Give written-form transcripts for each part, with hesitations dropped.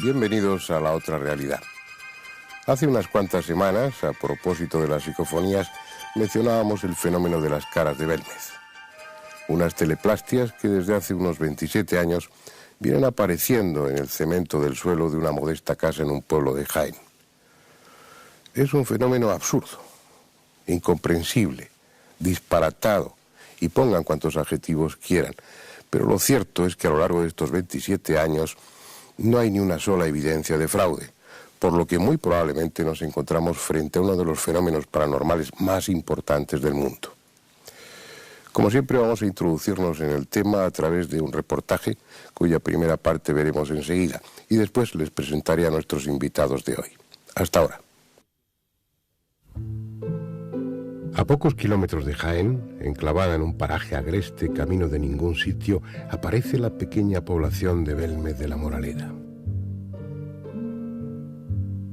bienvenidos a La Otra Realidad. Hace unas cuantas semanas, a propósito de las psicofonías, mencionábamos el fenómeno de las caras de Belmez. Unas teleplastias que desde hace unos 27 años vienen apareciendo en el cemento del suelo de una modesta casa en un pueblo de Jaén. Es un fenómeno absurdo, incomprensible, disparatado, y pongan cuantos adjetivos quieran. Pero lo cierto es que a lo largo de estos 27 años no hay ni una sola evidencia de fraude, por lo que muy probablemente nos encontramos frente a uno de los fenómenos paranormales más importantes del mundo. Como siempre, vamos a introducirnos en el tema a través de un reportaje cuya primera parte veremos enseguida, y después les presentaré a nuestros invitados de hoy. Hasta ahora. A pocos kilómetros de Jaén, enclavada en un paraje agreste, camino de ningún sitio, aparece la pequeña población de Belmez de la Moraleda.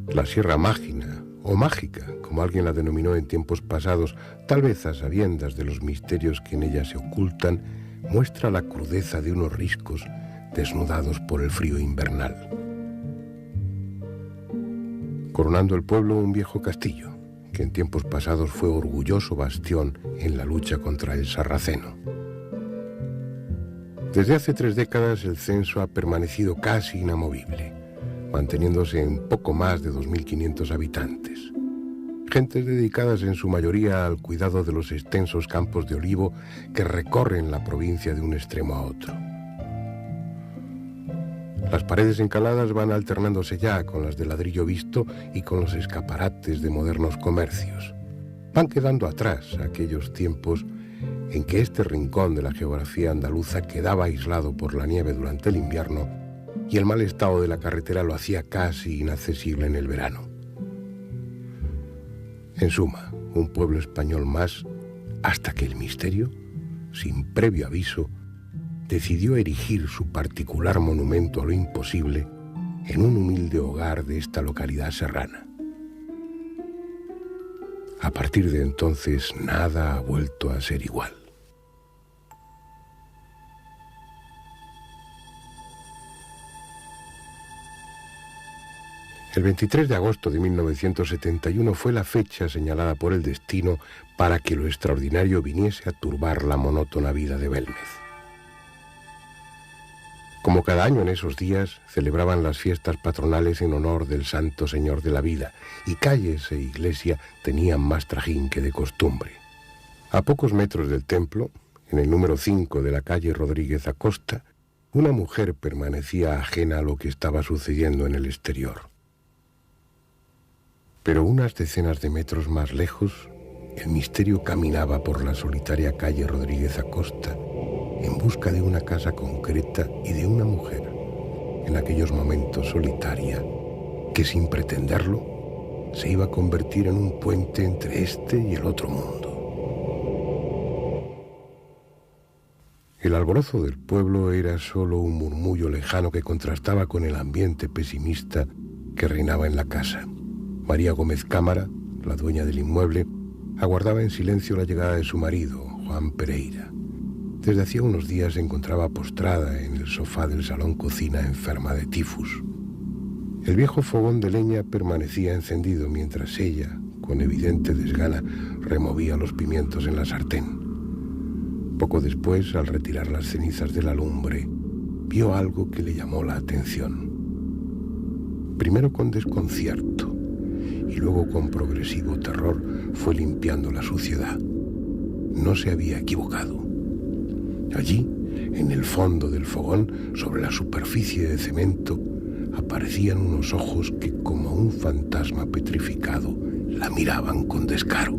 La Sierra Mágina, o Mágica, como alguien la denominó en tiempos pasados, tal vez a sabiendas de los misterios que en ella se ocultan, muestra la crudeza de unos riscos desnudados por el frío invernal. Coronando el pueblo, un viejo castillo, que en tiempos pasados fue orgulloso bastión en la lucha contra el sarraceno. Desde hace 3 décadas el censo ha permanecido casi inamovible, manteniéndose en poco más de 2.500 habitantes. Gentes dedicadas en su mayoría al cuidado de los extensos campos de olivo que recorren la provincia de un extremo a otro. Las paredes encaladas van alternándose ya con las de ladrillo visto y con los escaparates de modernos comercios. Van quedando atrás aquellos tiempos en que este rincón de la geografía andaluza quedaba aislado por la nieve durante el invierno y el mal estado de la carretera lo hacía casi inaccesible en el verano. En suma, un pueblo español más, hasta que el misterio, sin previo aviso, decidió erigir su particular monumento a lo imposible en un humilde hogar de esta localidad serrana. A partir de entonces, nada ha vuelto a ser igual. El 23 de agosto de 1971 fue la fecha señalada por el destino para que lo extraordinario viniese a turbar la monótona vida de Belmez. Como cada año en esos días, celebraban las fiestas patronales en honor del Santo Señor de la Vida, y calles e iglesia tenían más trajín que de costumbre. A pocos metros del templo, en el número 5 de la calle Rodríguez Acosta, una mujer permanecía ajena a lo que estaba sucediendo en el exterior. Pero unas decenas de metros más lejos, el misterio caminaba por la solitaria calle Rodríguez Acosta, en busca de una casa concreta y de una mujer, en aquellos momentos solitaria, que sin pretenderlo, se iba a convertir en un puente entre este y el otro mundo. El alborozo del pueblo era solo un murmullo lejano que contrastaba con el ambiente pesimista que reinaba en la casa. María Gómez Cámara, la dueña del inmueble, aguardaba en silencio la llegada de su marido, Juan Pereira. Desde hacía unos días se encontraba postrada en el sofá del salón-cocina enferma de tifus. El viejo fogón de leña permanecía encendido mientras ella, con evidente desgana, removía los pimientos en la sartén. Poco después, al retirar las cenizas de la lumbre, vio algo que le llamó la atención. Primero con desconcierto y luego con progresivo terror fue limpiando la suciedad. No se había equivocado. Allí, en el fondo del fogón, sobre la superficie de cemento, aparecían unos ojos que, como un fantasma petrificado, la miraban con descaro.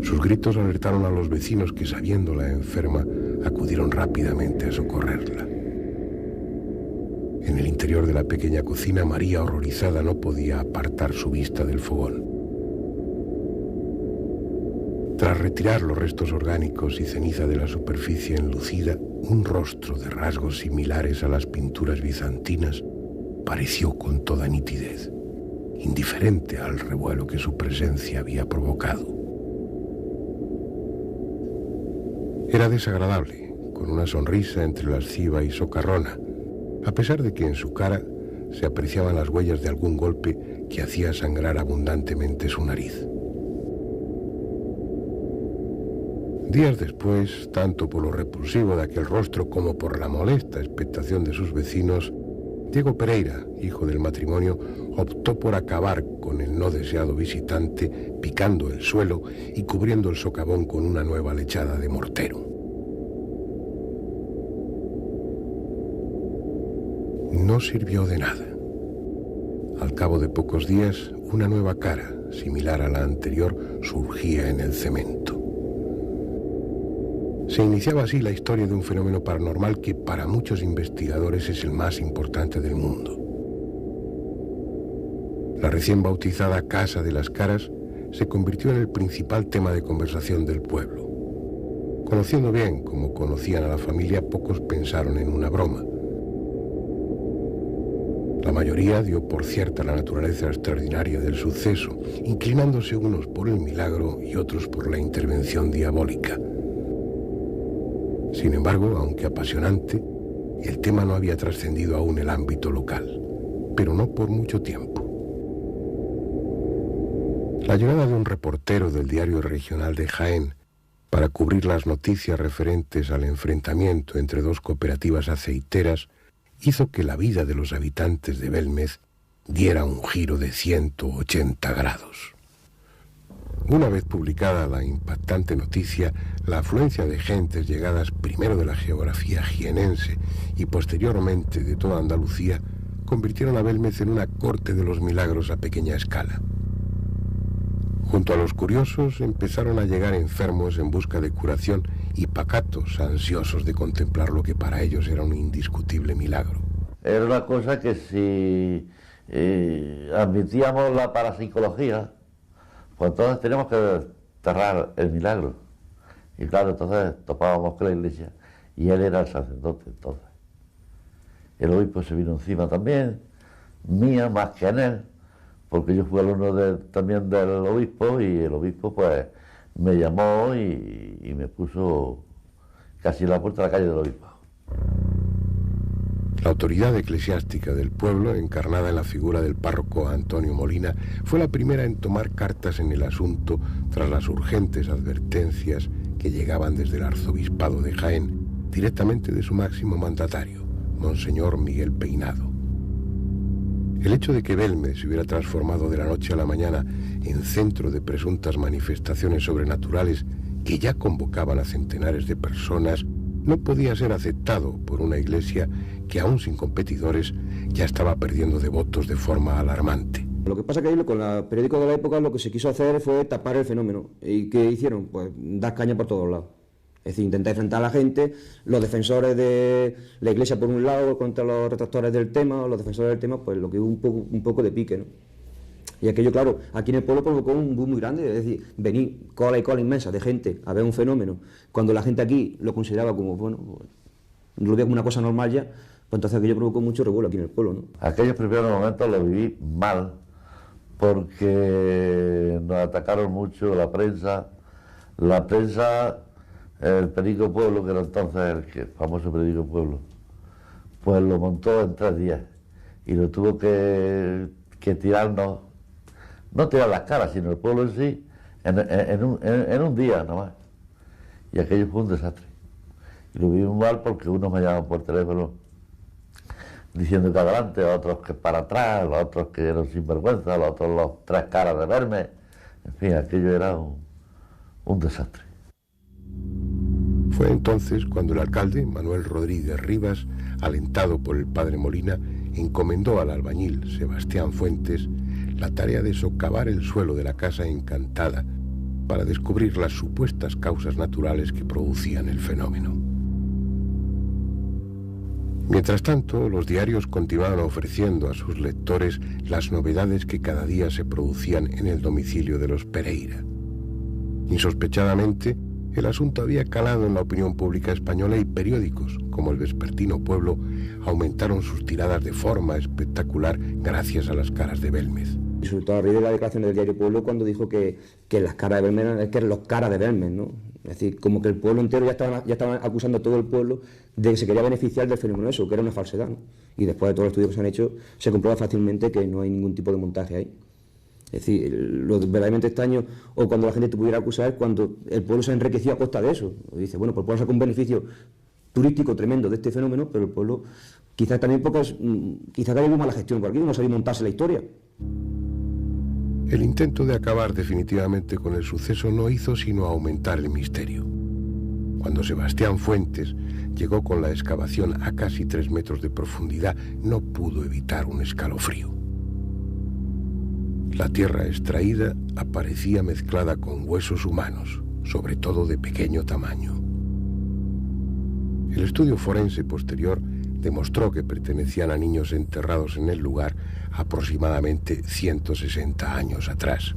Sus gritos alertaron a los vecinos que, sabiéndola enferma, acudieron rápidamente a socorrerla. En el interior de la pequeña cocina, María, horrorizada, no podía apartar su vista del fogón. Tras retirar los restos orgánicos y ceniza de la superficie enlucida, un rostro de rasgos similares a las pinturas bizantinas pareció con toda nitidez, indiferente al revuelo que su presencia había provocado. Era desagradable, con una sonrisa entre lasciva y socarrona, a pesar de que en su cara se apreciaban las huellas de algún golpe que hacía sangrar abundantemente su nariz. Días después, tanto por lo repulsivo de aquel rostro como por la molesta expectación de sus vecinos, Diego Pereira, hijo del matrimonio, optó por acabar con el no deseado visitante, picando el suelo y cubriendo el socavón con una nueva lechada de mortero. No sirvió de nada. Al cabo de pocos días, una nueva cara, similar a la anterior, surgía en el cemento. Se iniciaba así la historia de un fenómeno paranormal que para muchos investigadores es el más importante del mundo. La recién bautizada Casa de las Caras se convirtió en el principal tema de conversación del pueblo. Conociendo bien como conocían a la familia, pocos pensaron en una broma. La mayoría dio por cierta la naturaleza extraordinaria del suceso, inclinándose unos por el milagro y otros por la intervención diabólica. Sin embargo, aunque apasionante, el tema no había trascendido aún el ámbito local, pero no por mucho tiempo. La llegada de un reportero del diario regional de Jaén para cubrir las noticias referentes al enfrentamiento entre dos cooperativas aceiteras hizo que la vida de los habitantes de Belmez diera un giro de 180 grados. Una vez publicada la impactante noticia, la afluencia de gentes llegadas primero de la geografía jienense y posteriormente de toda Andalucía convirtieron a Belmez en una corte de los milagros a pequeña escala. Junto a los curiosos empezaron a llegar enfermos en busca de curación y pacatos ansiosos de contemplar lo que para ellos era un indiscutible milagro. Era una cosa que si admitíamos la parapsicología, pues entonces teníamos que desterrar el milagro. Y claro, entonces topábamos con la iglesia y él era el sacerdote entonces. El obispo se vino encima también, mía más que en él, porque yo fui alumno también del obispo y el obispo pues me llamó y me puso casi en la puerta de la calle del obispo. La autoridad eclesiástica del pueblo, encarnada en la figura del párroco Antonio Molina, fue la primera en tomar cartas en el asunto tras las urgentes advertencias que llegaban desde el arzobispado de Jaén, directamente de su máximo mandatario, Monseñor Miguel Peinado. El hecho de que Belmez se hubiera transformado de la noche a la mañana en centro de presuntas manifestaciones sobrenaturales que ya convocaban a centenares de personas no podía ser aceptado por una iglesia que, aún sin competidores, ya estaba perdiendo devotos de forma alarmante. Lo que pasa es que ahí con el periódico de la época lo que se quiso hacer fue tapar el fenómeno. ¿Y qué hicieron? Pues dar caña por todos lados. Es decir, intentar enfrentar a la gente, los defensores de la iglesia por un lado contra los retractores del tema, o los defensores del tema, pues lo que hubo un poco de pique, ¿no? Y aquello, claro, aquí en el pueblo provocó un boom muy grande, es decir, venir cola y cola inmensa de gente a ver un fenómeno, cuando la gente aquí lo consideraba como, bueno, lo veía como una cosa normal ya, pues entonces aquello provocó mucho revuelo aquí en el pueblo, ¿no? Aquellos primeros momentos los viví mal, porque nos atacaron mucho la prensa, el Periódico Pueblo, que era entonces el famoso Periódico Pueblo, pues lo montó en 3 días y lo tuvo que tirarnos, no tirar las caras, sino el pueblo en sí, en un día nada más. Y aquello fue un desastre. Y lo vimos mal porque unos me llamaban por teléfono diciendo que adelante, otros que para atrás, los otros que eran sinvergüenza, los otros los 3 caras de verme. En fin, aquello era un desastre. Fue entonces cuando el alcalde, Manuel Rodríguez Rivas, alentado por el padre Molina, encomendó al albañil Sebastián Fuentes la tarea de socavar el suelo de la casa encantada para descubrir las supuestas causas naturales que producían el fenómeno. Mientras tanto, los diarios continuaban ofreciendo a sus lectores las novedades que cada día se producían en el domicilio de los Pereira. Insospechadamente, el asunto había calado en la opinión pública española y periódicos, como el vespertino Pueblo, aumentaron sus tiradas de forma espectacular gracias a las caras de Belmez. Y sobre todo a raíz de la declaración del diario Pueblo cuando dijo que las caras de Belmez eran los caras de Belmez, ¿no? Es decir, como que el pueblo entero ya estaban acusando a todo el pueblo de que se quería beneficiar del fenómeno eso, que era una falsedad, ¿no? Y después de todos los estudios que se han hecho, se comprueba fácilmente que no hay ningún tipo de montaje ahí. Es decir, lo verdaderamente extraño, o cuando la gente te pudiera acusar, es cuando el pueblo se ha enriquecido a costa de eso. O dice, bueno, pues puedo sacar un beneficio turístico tremendo de este fenómeno, pero el pueblo, quizás también quizás haya mala gestión por aquí, no sabía montarse la historia. El intento de acabar definitivamente con el suceso no hizo sino aumentar el misterio. Cuando Sebastián Fuentes llegó con la excavación a casi 3 metros de profundidad, no pudo evitar un escalofrío. La tierra extraída aparecía mezclada con huesos humanos, sobre todo de pequeño tamaño. El estudio forense posterior demostró que pertenecían a niños enterrados en el lugar aproximadamente 160 años atrás.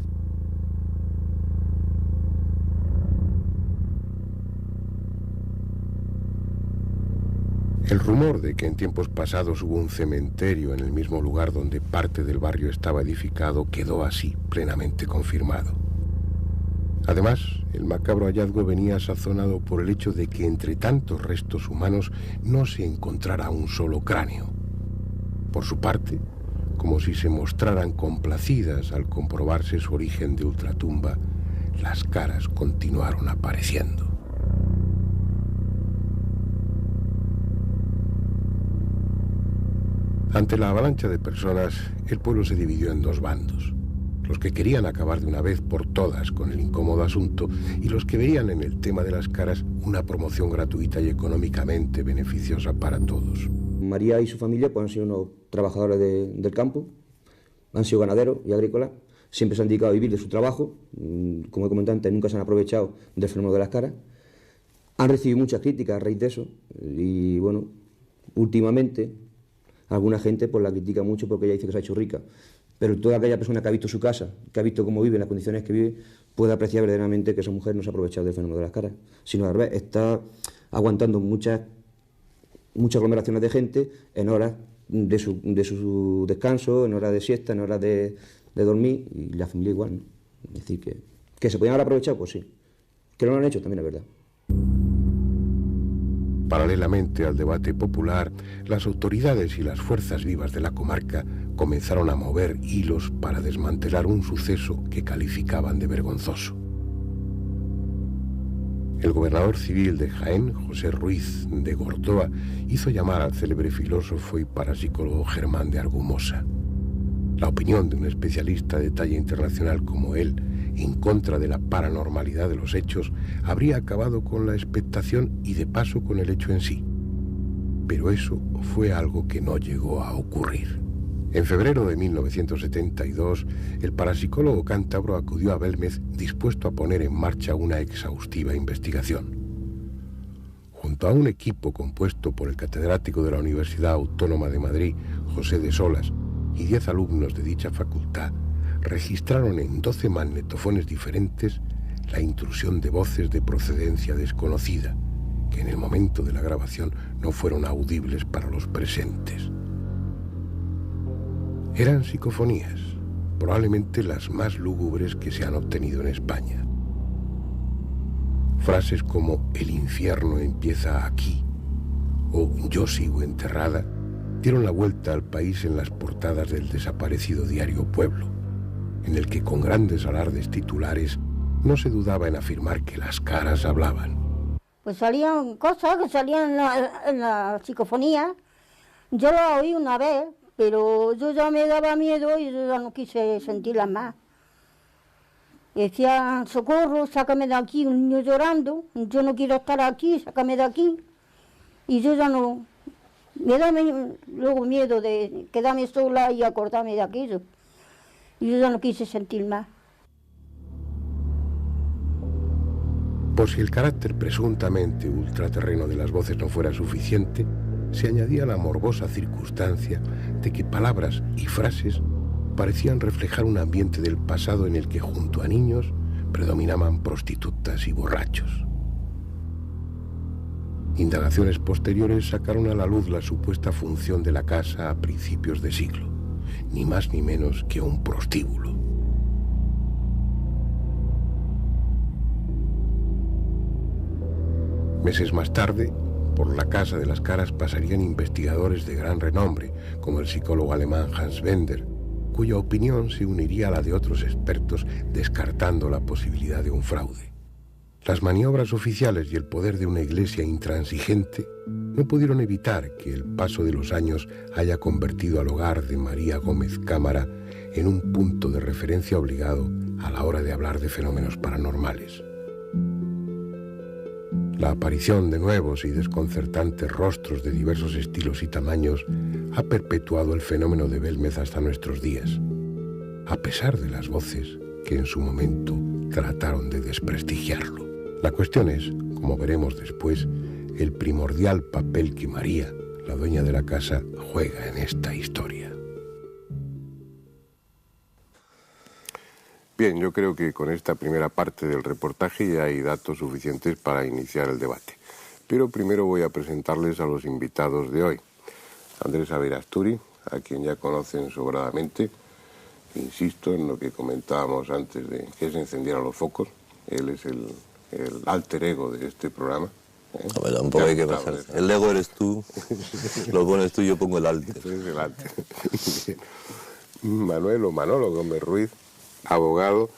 El rumor de que en tiempos pasados hubo un cementerio en el mismo lugar donde parte del barrio estaba edificado quedó así plenamente confirmado. Además, el macabro hallazgo venía sazonado por el hecho de que entre tantos restos humanos no se encontrara un solo cráneo. Por su parte, como si se mostraran complacidas al comprobarse su origen de ultratumba, las caras continuaron apareciendo. Ante la avalancha de personas, el pueblo se dividió en 2 bandos. Los que querían acabar de una vez por todas con el incómodo asunto y los que veían en el tema de las caras una promoción gratuita y económicamente beneficiosa para todos. María y su familia pues, han sido unos trabajadores del campo, han sido ganaderos y agrícolas, siempre se han dedicado a vivir de su trabajo, como he comentado antes, nunca se han aprovechado del fenómeno de las caras. Han recibido muchas críticas a raíz de eso y bueno, últimamente alguna gente pues la critica mucho porque ella dice que se ha hecho rica, pero toda aquella persona que ha visto su casa, que ha visto cómo vive, en las condiciones que vive, puede apreciar verdaderamente que esa mujer no se ha aprovechado del fenómeno de las caras, sino al revés, está aguantando muchas aglomeraciones de gente en horas de su descanso, en horas de siesta, en horas de dormir, y la familia igual, ¿no? Es decir, que se podían haber aprovechado, pues sí. Que no lo han hecho también es verdad. Paralelamente al debate popular, las autoridades y las fuerzas vivas de la comarca comenzaron a mover hilos para desmantelar un suceso que calificaban de vergonzoso. El gobernador civil de Jaén, José Ruiz de Gordoa, hizo llamar al célebre filósofo y parapsicólogo Germán de Argumosa. La opinión de un especialista de talla internacional como él, en contra de la paranormalidad de los hechos, habría acabado con la expectación y de paso con el hecho en sí. Pero eso fue algo que no llegó a ocurrir. En febrero de 1972, el parapsicólogo cántabro acudió a Belmez dispuesto a poner en marcha una exhaustiva investigación. Junto a un equipo compuesto por el catedrático de la Universidad Autónoma de Madrid, José de Solas, y 10 alumnos de dicha facultad, registraron en 12 magnetofones diferentes la intrusión de voces de procedencia desconocida, que en el momento de la grabación no fueron audibles para los presentes. Eran psicofonías, probablemente las más lúgubres que se han obtenido en España. Frases como "el infierno empieza aquí" o "yo sigo enterrada" dieron la vuelta al país en las portadas del desaparecido diario Pueblo, en el que con grandes alardes titulares no se dudaba en afirmar que las caras hablaban. Pues salían cosas que salían en la psicofonía. Yo la oí una vez, pero yo ya me daba miedo y yo ya no quise sentirlas más. Y decía, socorro, sácame de aquí, un niño llorando, yo no quiero estar aquí, sácame de aquí. Y yo ya no, me da luego miedo de quedarme sola y acordarme de aquello. Y yo ya no quise sentir más. Por si el carácter presuntamente ultraterreno de las voces no fuera suficiente, se añadía la morbosa circunstancia de que palabras y frases parecían reflejar un ambiente del pasado en el que junto a niños predominaban prostitutas y borrachos. Indagaciones posteriores sacaron a la luz la supuesta función de la casa a principios de siglo, ni más ni menos que un prostíbulo. Meses más tarde, por la Casa de las Caras pasarían investigadores de gran renombre, como el psicólogo alemán Hans Bender, cuya opinión se uniría a la de otros expertos, descartando la posibilidad de un fraude. Las maniobras oficiales y el poder de una iglesia intransigente no pudieron evitar que el paso de los años haya convertido al hogar de María Gómez Cámara en un punto de referencia obligado a la hora de hablar de fenómenos paranormales. La aparición de nuevos y desconcertantes rostros de diversos estilos y tamaños ha perpetuado el fenómeno de Belmez hasta nuestros días, a pesar de las voces que en su momento trataron de desprestigiarlo. La cuestión es, como veremos después, el primordial papel que María, la dueña de la casa, juega en esta historia. Bien, yo creo que con esta primera parte del reportaje ya hay datos suficientes para iniciar el debate. Pero primero voy a presentarles a los invitados de hoy. Andrés Averasturi, a quien ya conocen sobradamente. Insisto en lo que comentábamos antes de que se encendieran los focos. Él es el alter ego de este programa. Bueno, un poco hay que pasar. El ego eres tú, lo pones tú y yo pongo el alter. Ese es el alter. Manuel o Manolo Gómez Ruiz, abogado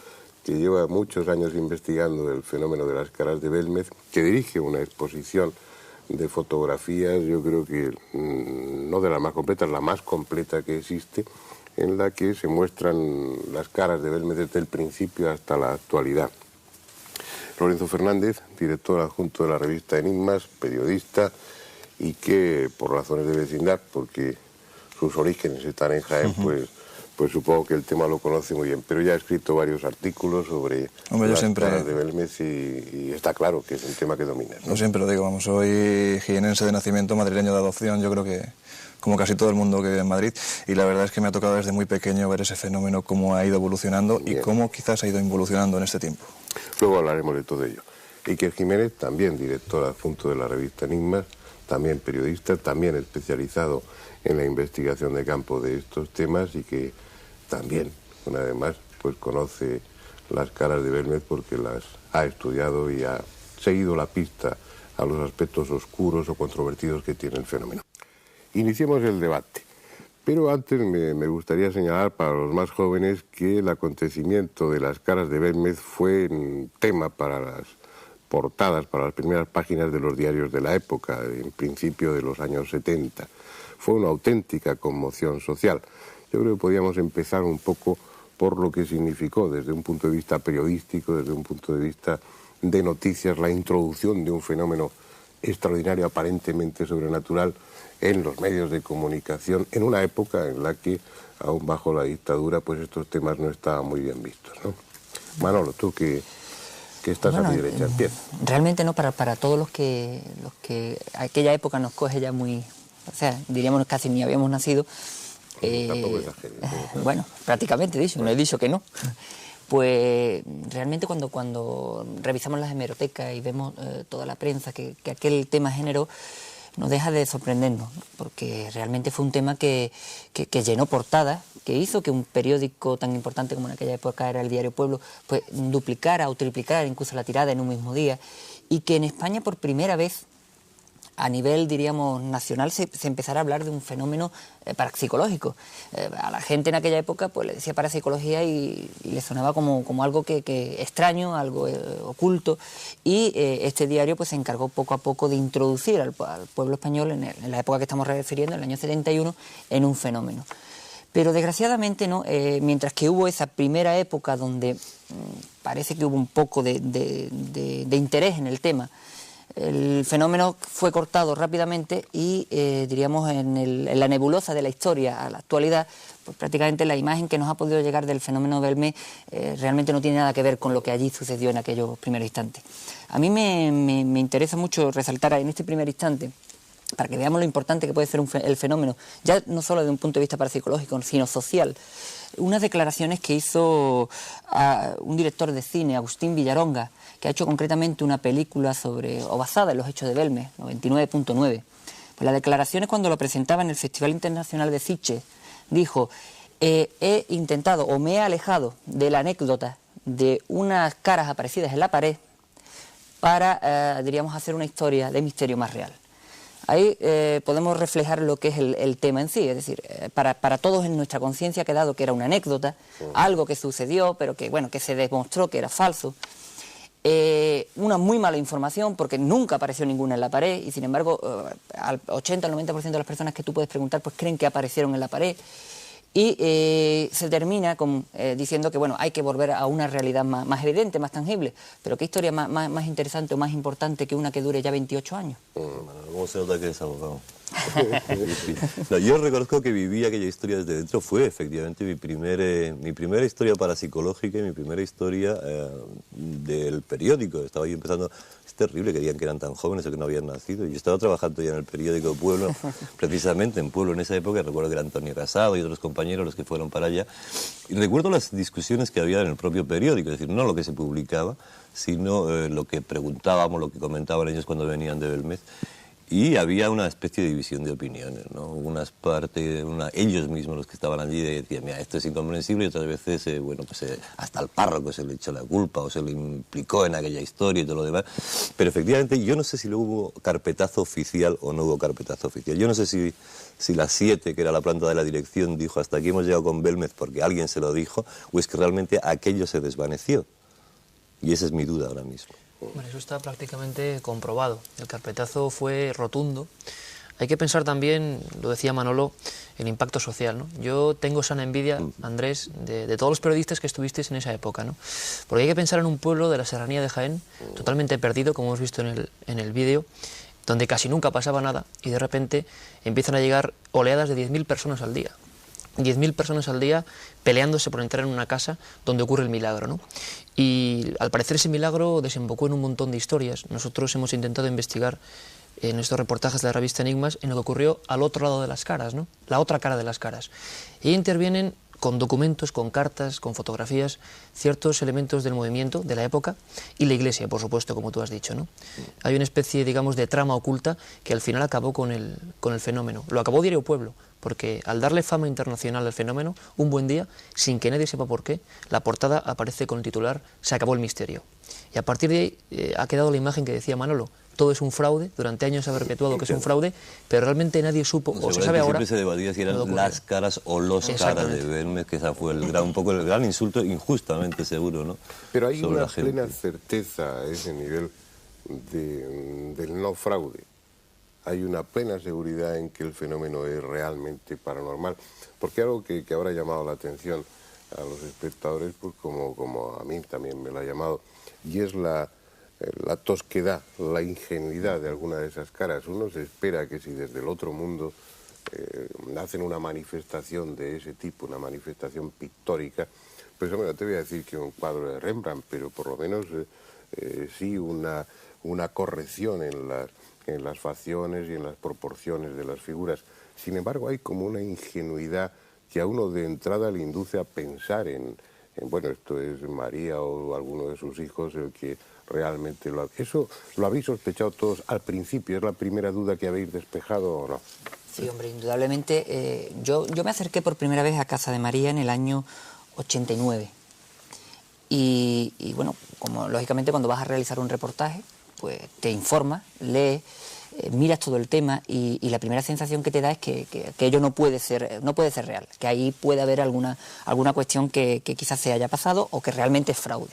que lleva muchos años investigando el fenómeno de las caras de Belmez, que dirige una exposición de fotografías, yo creo que no de las más completas, la más completa que existe, en la que se muestran las caras de Belmez desde el principio hasta la actualidad. Lorenzo Fernández, director adjunto de la revista Enigmas, periodista, y que por razones de vecindad, porque sus orígenes están en Jaén, pues supongo que el tema lo conoce muy bien, pero ya ha escrito varios artículos sobre las caras de Belmez y está claro que es un tema que domina, ¿no? Yo siempre lo digo, vamos, soy jienense de nacimiento, madrileño de adopción, yo creo que como casi todo el mundo que vive en Madrid, y la verdad es que me ha tocado desde muy pequeño ver ese fenómeno, cómo ha ido evolucionando y cómo quizás ha ido involucionando en este tiempo. Luego hablaremos de todo ello. Iker Jiménez, también director adjunto de la revista Enigmas, también periodista, también especializado en la investigación de campo de estos temas y que también, una vez más, pues conoce las caras de Belmez porque las ha estudiado y ha seguido la pista a los aspectos oscuros o controvertidos que tiene el fenómeno. Iniciemos el debate, pero antes me gustaría señalar para los más jóvenes que el acontecimiento de las caras de Belmez fue un tema para las portadas, para las primeras páginas de los diarios de la época, en principio de los años 70. Fue una auténtica conmoción social. Yo creo que podríamos empezar un poco por lo que significó desde un punto de vista periodístico, desde un punto de vista de noticias, la introducción de un fenómeno extraordinario, aparentemente sobrenatural, en los medios de comunicación, en una época en la que, aún bajo la dictadura, pues estos temas no estaban muy bien vistos, ¿no? Manolo, tú que estás a mi derecha, empieza. Realmente no, para todos los que aquella época nos coge ya muy, o sea, diríamos casi ni habíamos nacido. Tampoco exageres. Bueno, prácticamente dicho, no he dicho que no. Pues realmente cuando revisamos las hemerotecas y vemos toda la prensa que aquel tema generó, nos deja de sorprendernos, ¿no? Porque realmente fue un tema que llenó portadas, que hizo que un periódico tan importante como en aquella época era el Diario Pueblo, pues duplicara o triplicara incluso la tirada en un mismo día, y que en España por primera vez, a nivel, diríamos, nacional, se empezara a hablar de un fenómeno parapsicológico. A la gente en aquella época pues le decía parapsicología y le sonaba como algo que extraño, algo oculto, y este diario pues se encargó poco a poco de introducir al pueblo español en la época que estamos refiriendo, en el año 71, en un fenómeno. Pero desgraciadamente no, mientras que hubo esa primera época donde parece que hubo un poco de interés en el tema, el fenómeno fue cortado rápidamente y, diríamos, en la nebulosa de la historia a la actualidad, pues prácticamente la imagen que nos ha podido llegar del fenómeno Belmez realmente no tiene nada que ver con lo que allí sucedió en aquellos primeros instantes. A mí me interesa mucho resaltar en este primer instante, para que veamos lo importante que puede ser el fenómeno, ya no solo desde un punto de vista parapsicológico, sino social, unas declaraciones que hizo un director de cine, Agustín Villaronga, que ha hecho concretamente una película basada en los hechos de Belmez, 99.9. Pues las declaraciones, cuando lo presentaba en el Festival Internacional de Sitges, dijo: he intentado o me he alejado de la anécdota de unas caras aparecidas en la pared para, diríamos, hacer una historia de misterio más real. Ahí podemos reflejar lo que es el tema en sí, es decir, para todos en nuestra conciencia ha quedado que era una anécdota, algo que sucedió, pero que, bueno, que se demostró que era falso. Una muy mala información porque nunca apareció ninguna en la pared y sin embargo al 80 al 90% de las personas que tú puedes preguntar pues creen que aparecieron en la pared y se termina diciendo que bueno, hay que volver a una realidad más evidente, más tangible, pero qué historia más interesante o más importante que una que dure ya 28 años. ¿Cómo se nota que es abogado? No, yo reconozco que viví aquella historia desde dentro, fue efectivamente mi primera historia parapsicológica y mi primera historia del periódico. Estaba yo empezando, es terrible que digan que eran tan jóvenes o que no habían nacido. Yo estaba trabajando ya en el periódico Pueblo, precisamente en Pueblo en esa época, recuerdo que era Antonio Casado y otros compañeros los que fueron para allá. Y recuerdo las discusiones que había en el propio periódico, es decir, no lo que se publicaba, sino lo que preguntábamos, lo que comentaban ellos cuando venían de Belmez. Y había una especie de división de opiniones, ¿no? Unas partes, ellos mismos los que estaban allí decían, mira, esto es incomprensible, y otras veces, bueno, pues hasta al párroco se le echó la culpa o se le implicó en aquella historia y todo lo demás. Pero efectivamente yo no sé si luego hubo carpetazo oficial o no hubo carpetazo oficial. Yo no sé si la 7, que era la planta de la dirección, dijo hasta aquí hemos llegado con Belmez porque alguien se lo dijo, o es que realmente aquello se desvaneció. Y esa es mi duda ahora mismo. Bueno, eso está prácticamente comprobado. El carpetazo fue rotundo. Hay que pensar también, lo decía Manolo, el impacto social, ¿no? Yo tengo sana envidia, Andrés, de todos los periodistas que estuvisteis en esa época, ¿no? Porque hay que pensar en un pueblo de la serranía de Jaén, totalmente perdido, como hemos visto en el vídeo, donde casi nunca pasaba nada, y de repente empiezan a llegar oleadas de 10.000 personas al día. 10.000 personas al día peleándose por entrar en una casa donde ocurre el milagro, ¿no? Y al parecer ese milagro desembocó en un montón de historias. Nosotros hemos intentado investigar en estos reportajes de la revista Enigmas en lo que ocurrió al otro lado de las caras, ¿no? La otra cara de las caras. Y intervienen con documentos, con cartas, con fotografías, ciertos elementos del movimiento de la época y la Iglesia, por supuesto, como tú has dicho, ¿no? Hay una especie, digamos, de trama oculta que al final acabó con el fenómeno. Lo acabó Diario Pueblo, porque al darle fama internacional al fenómeno, un buen día, sin que nadie sepa por qué, la portada aparece con el titular «Se acabó el misterio». Y a partir de ahí ha quedado la imagen que decía Manolo. Todo es un fraude, durante años se ha perpetuado que es un fraude, pero realmente nadie supo, o se sabe ahora... Siempre se debatía si eran las caras o los caras de Belmez, que esa fue un poco el gran insulto, injustamente seguro, ¿no? Pero hay sobre una plena certeza a ese nivel del no fraude. Hay una plena seguridad en que el fenómeno es realmente paranormal, porque algo que ahora ha llamado la atención a los espectadores, pues como a mí también me lo ha llamado, y es la tosquedad, la ingenuidad de alguna de esas caras. Uno se espera que si desde el otro mundo hacen una manifestación de ese tipo, una manifestación pictórica, pues hombre, no te voy a decir que un cuadro de Rembrandt, pero por lo menos sí una corrección en las facciones y en las proporciones de las figuras. Sin embargo, hay como una ingenuidad que a uno de entrada le induce a pensar en bueno, esto es María o alguno de sus hijos el que realmente lo... ¿Eso lo habéis sospechado todos al principio? ¿Es la primera duda que habéis despejado o no? Sí, hombre, indudablemente. Yo me acerqué por primera vez a Casa de María en el año 89. Y bueno, como lógicamente cuando vas a realizar un reportaje, pues te informas, lees, miras todo el tema y la primera sensación que te da es que ello no puede ser real, que ahí puede haber alguna cuestión que quizás se haya pasado o que realmente es fraude.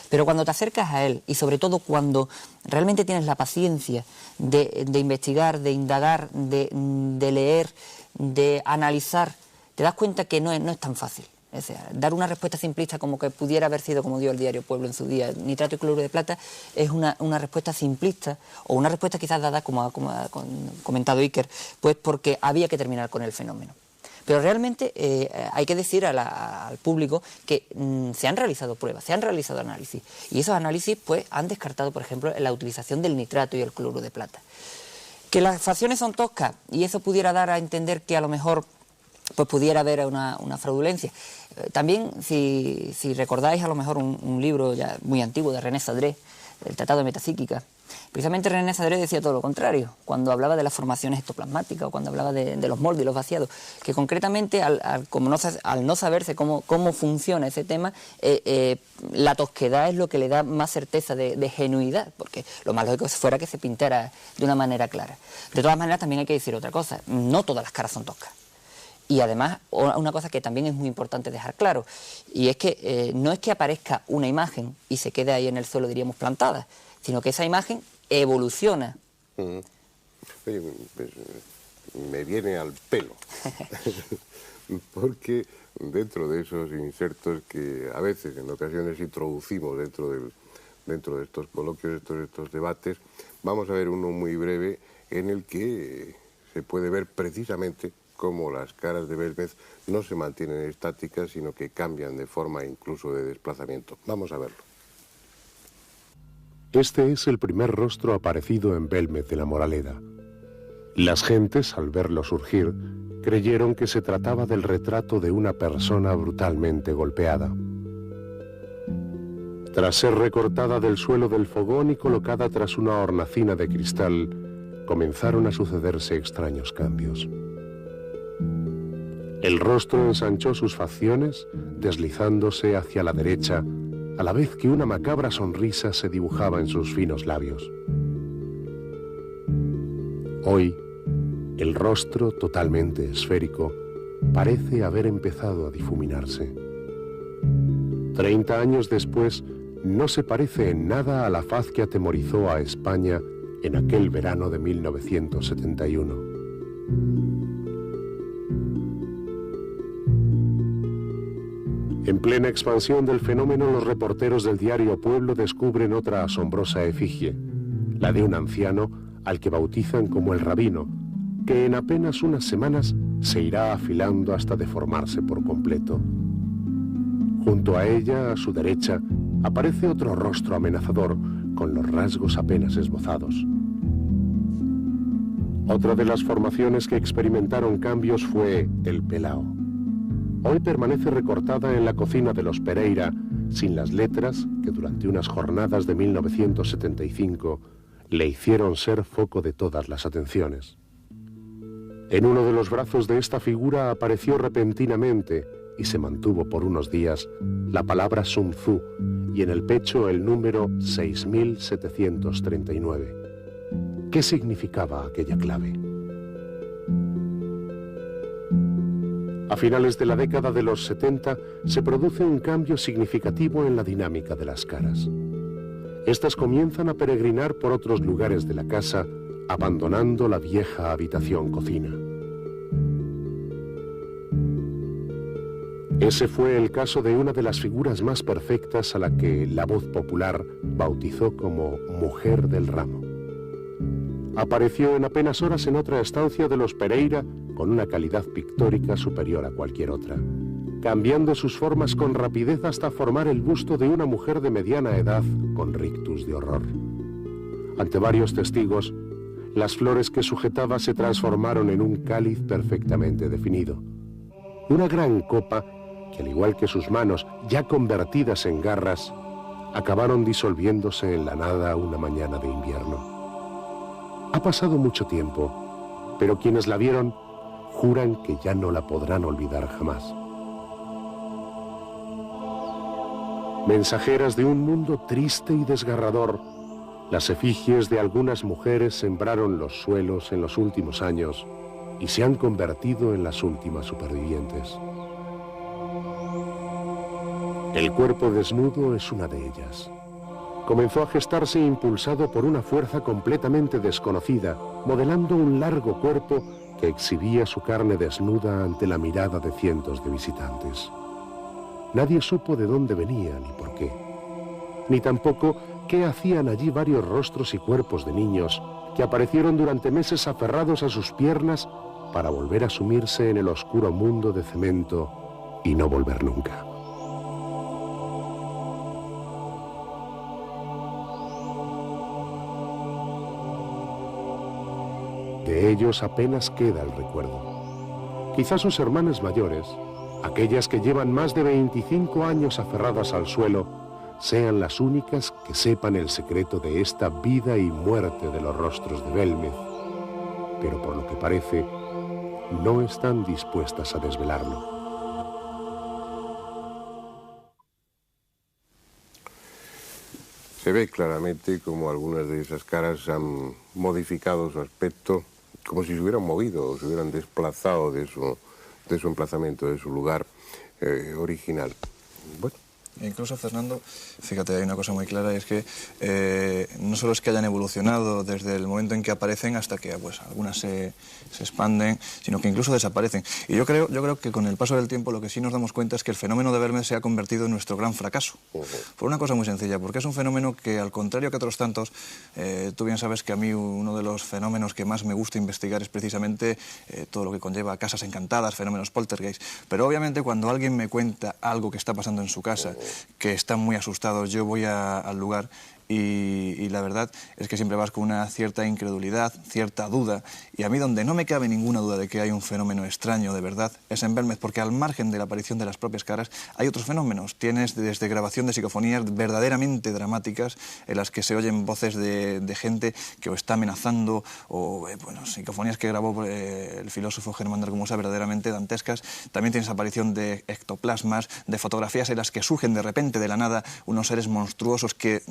Pero cuando te acercas a él y sobre todo cuando realmente tienes la paciencia de investigar, de indagar, de leer, de analizar, te das cuenta que no es tan fácil. Es decir, dar una respuesta simplista como que pudiera haber sido como dio el diario Pueblo en su día, nitrato y cloruro de plata, es una respuesta simplista o una respuesta quizás dada, como ha comentado Iker, pues porque había que terminar con el fenómeno. Pero realmente hay que decir al público que se han realizado pruebas, se han realizado análisis y esos análisis pues han descartado, por ejemplo, la utilización del nitrato y el cloruro de plata. Que las facciones son toscas y eso pudiera dar a entender que a lo mejor pues pudiera haber una fraudulencia. También, si recordáis a lo mejor un libro ya muy antiguo de René Sadré, el Tratado de Metapsíquica, Precisamente René Zadoré decía todo lo contrario, cuando hablaba de las formaciones ectoplasmáticas o cuando hablaba de los moldes y los vaciados, que concretamente al no saberse cómo funciona ese tema, la tosquedad es lo que le da más certeza de genuidad, porque lo más lógico fuera que se pintara de una manera clara. De todas maneras, también hay que decir otra cosa, no todas las caras son toscas. Y además, una cosa que también es muy importante dejar claro, y es que no es que aparezca una imagen y se quede ahí en el suelo, diríamos, plantada, sino que esa imagen evoluciona. Oye, pues, me viene al pelo, porque dentro de esos insertos que a veces, en ocasiones, introducimos dentro de estos coloquios, estos debates, vamos a ver uno muy breve en el que se puede ver precisamente cómo las caras de Belmez no se mantienen estáticas, sino que cambian de forma incluso de desplazamiento. Vamos a verlo. Este es el primer rostro aparecido en Belmez de la Moraleda. Las gentes, al verlo surgir, creyeron que se trataba del retrato de una persona brutalmente golpeada. Tras ser recortada del suelo del fogón y colocada tras una hornacina de cristal, comenzaron a sucederse extraños cambios. El rostro ensanchó sus facciones, deslizándose hacia la derecha, a la vez que una macabra sonrisa se dibujaba en sus finos labios. Hoy, el rostro, totalmente esférico, parece haber empezado a difuminarse. 30 años después, no se parece en nada a la faz que atemorizó a España en aquel verano de 1971. En plena expansión del fenómeno, los reporteros del diario Pueblo descubren otra asombrosa efigie, la de un anciano al que bautizan como el Rabino, que en apenas unas semanas se irá afilando hasta deformarse por completo. Junto a ella, a su derecha, aparece otro rostro amenazador, con los rasgos apenas esbozados. Otra de las formaciones que experimentaron cambios fue el Pelao. Hoy permanece recortada en la cocina de los Pereira, sin las letras que durante unas jornadas de 1975 le hicieron ser foco de todas las atenciones. En uno de los brazos de esta figura apareció repentinamente y se mantuvo por unos días la palabra Sun Tzu y en el pecho el número 6739. ¿Qué significaba aquella clave? A finales de la década de los 70 se produce un cambio significativo en la dinámica de las caras. Estas comienzan a peregrinar por otros lugares de la casa, abandonando la vieja habitación-cocina. Ese fue el caso de una de las figuras más perfectas a la que la voz popular bautizó como Mujer del Ramo. Apareció en apenas horas en otra estancia de los Pereira con una calidad pictórica superior a cualquier otra, cambiando sus formas con rapidez hasta formar el busto de una mujer de mediana edad con rictus de horror. Ante varios testigos, las flores que sujetaba se transformaron en un cáliz perfectamente definido. Una gran copa que, al igual que sus manos, ya convertidas en garras, acabaron disolviéndose en la nada una mañana de invierno. Ha pasado mucho tiempo, pero quienes la vieron juran que ya no la podrán olvidar jamás. Mensajeras de un mundo triste y desgarrador, las efigies de algunas mujeres sembraron los suelos en los últimos años y se han convertido en las últimas supervivientes. El cuerpo desnudo es una de ellas. Comenzó a gestarse impulsado por una fuerza completamente desconocida, modelando un largo cuerpo que exhibía su carne desnuda ante la mirada de cientos de visitantes. Nadie supo de dónde venía ni por qué, ni tampoco qué hacían allí varios rostros y cuerpos de niños que aparecieron durante meses aferrados a sus piernas para volver a sumirse en el oscuro mundo de cemento y no volver nunca. De ellos apenas queda el recuerdo. Quizás sus hermanas mayores, aquellas que llevan más de 25 años aferradas al suelo, sean las únicas que sepan el secreto de esta vida y muerte de los rostros de Belmez, pero por lo que parece, no están dispuestas a desvelarlo. Se ve claramente como algunas de esas caras han modificado su aspecto, como si se hubieran movido o se hubieran desplazado de su emplazamiento, de su lugar original. Bueno. Incluso, Fernando, fíjate, hay una cosa muy clara, y es que no solo es que hayan evolucionado desde el momento en que aparecen hasta que pues, algunas se expanden, sino que incluso desaparecen. Y yo creo que con el paso del tiempo lo que sí nos damos cuenta es que el fenómeno de Belmez se ha convertido en nuestro gran fracaso. Por una cosa muy sencilla, porque es un fenómeno que, al contrario que otros tantos, tú bien sabes que a mí uno de los fenómenos que más me gusta investigar es precisamente todo lo que conlleva casas encantadas, fenómenos poltergeist. Pero obviamente cuando alguien me cuenta algo que está pasando en su casa, que están muy asustados, yo voy al lugar y la verdad es que siempre vas con una cierta incredulidad, cierta duda, y a mí donde no me cabe ninguna duda de que hay un fenómeno extraño de verdad es en Belmez, porque al margen de la aparición de las propias caras hay otros fenómenos. Tienes desde grabación de psicofonías verdaderamente dramáticas en las que se oyen voces de gente que o está amenazando, o bueno, psicofonías que grabó el filósofo Germán de Argumosa verdaderamente dantescas. También tienes aparición de ectoplasmas, de fotografías en las que surgen de repente de la nada unos seres monstruosos que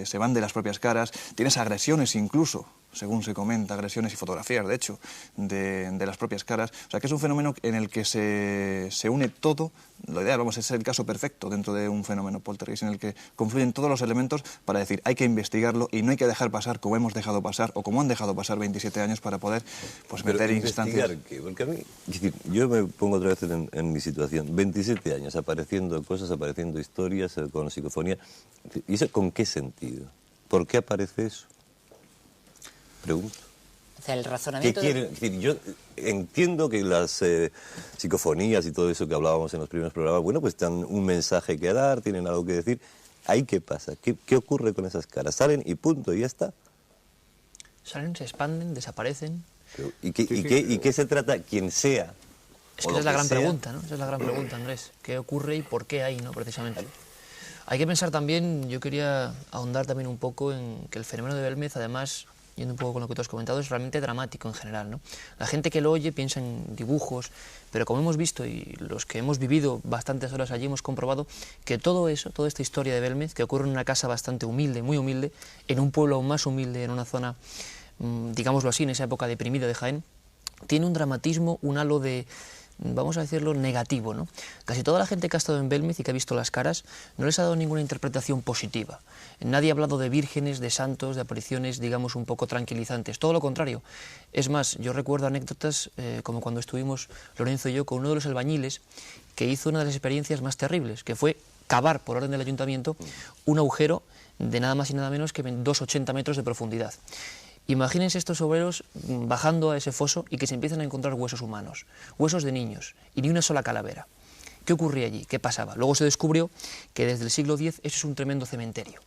se van de las propias caras. Tienes agresiones incluso, según se comenta, agresiones y fotografías, de hecho, de las propias caras. O sea, que es un fenómeno en el que se une todo. Lo ideal, vamos, es el caso perfecto dentro de un fenómeno poltergeist en el que confluyen todos los elementos para decir, hay que investigarlo y no hay que dejar pasar como hemos dejado pasar o como han dejado pasar 27 años para poder pues, meter instancias. ¿Qué? Porque a mí, es decir, yo me pongo otra vez en mi situación. 27 años apareciendo cosas, apareciendo historias con psicofonía. ¿Y eso con qué sentido? ¿Por qué aparece eso? Pregunto. O sea, el razonamiento... ¿Qué quieren? Es decir, yo entiendo que las psicofonías y todo eso que hablábamos en los primeros programas, bueno, pues dan un mensaje que dar, tienen algo que decir. ¿Ahí qué pasa? ¿Qué ocurre con esas caras? ¿Salen y punto, y ya está? Salen, se expanden, desaparecen. Pero, ¿y qué se trata? Quien sea. Es que esa es la gran pregunta, ¿no? Esa es la gran pregunta, Andrés. ¿Qué ocurre y por qué hay, no? Precisamente. Hay que pensar también, yo quería ahondar también un poco en que el fenómeno de Belmez, además, yendo un poco con lo que tú has comentado, es realmente dramático en general, ¿no? La gente que lo oye piensa en dibujos, pero como hemos visto y los que hemos vivido bastantes horas allí hemos comprobado que todo eso, toda esta historia de Belmez, que ocurre en una casa bastante humilde, muy humilde, en un pueblo aún más humilde, en una zona, digámoslo así, en esa época deprimida de Jaén, tiene un dramatismo, un halo de, vamos a decirlo, negativo, ¿no? Casi toda la gente que ha estado en Belmez y que ha visto las caras no les ha dado ninguna interpretación positiva. Nadie ha hablado de vírgenes, de santos, de apariciones, digamos, un poco tranquilizantes. Todo lo contrario. Es más, yo recuerdo anécdotas como cuando estuvimos, Lorenzo y yo, con uno de los albañiles que hizo una de las experiencias más terribles, que fue cavar, por orden del ayuntamiento, un agujero de nada más y nada menos que 2,80 metros de profundidad. Imagínense estos obreros bajando a ese foso y que se empiezan a encontrar huesos humanos, huesos de niños y ni una sola calavera. ¿Qué ocurría allí? ¿Qué pasaba? Luego se descubrió que desde el siglo X eso es un tremendo cementerio,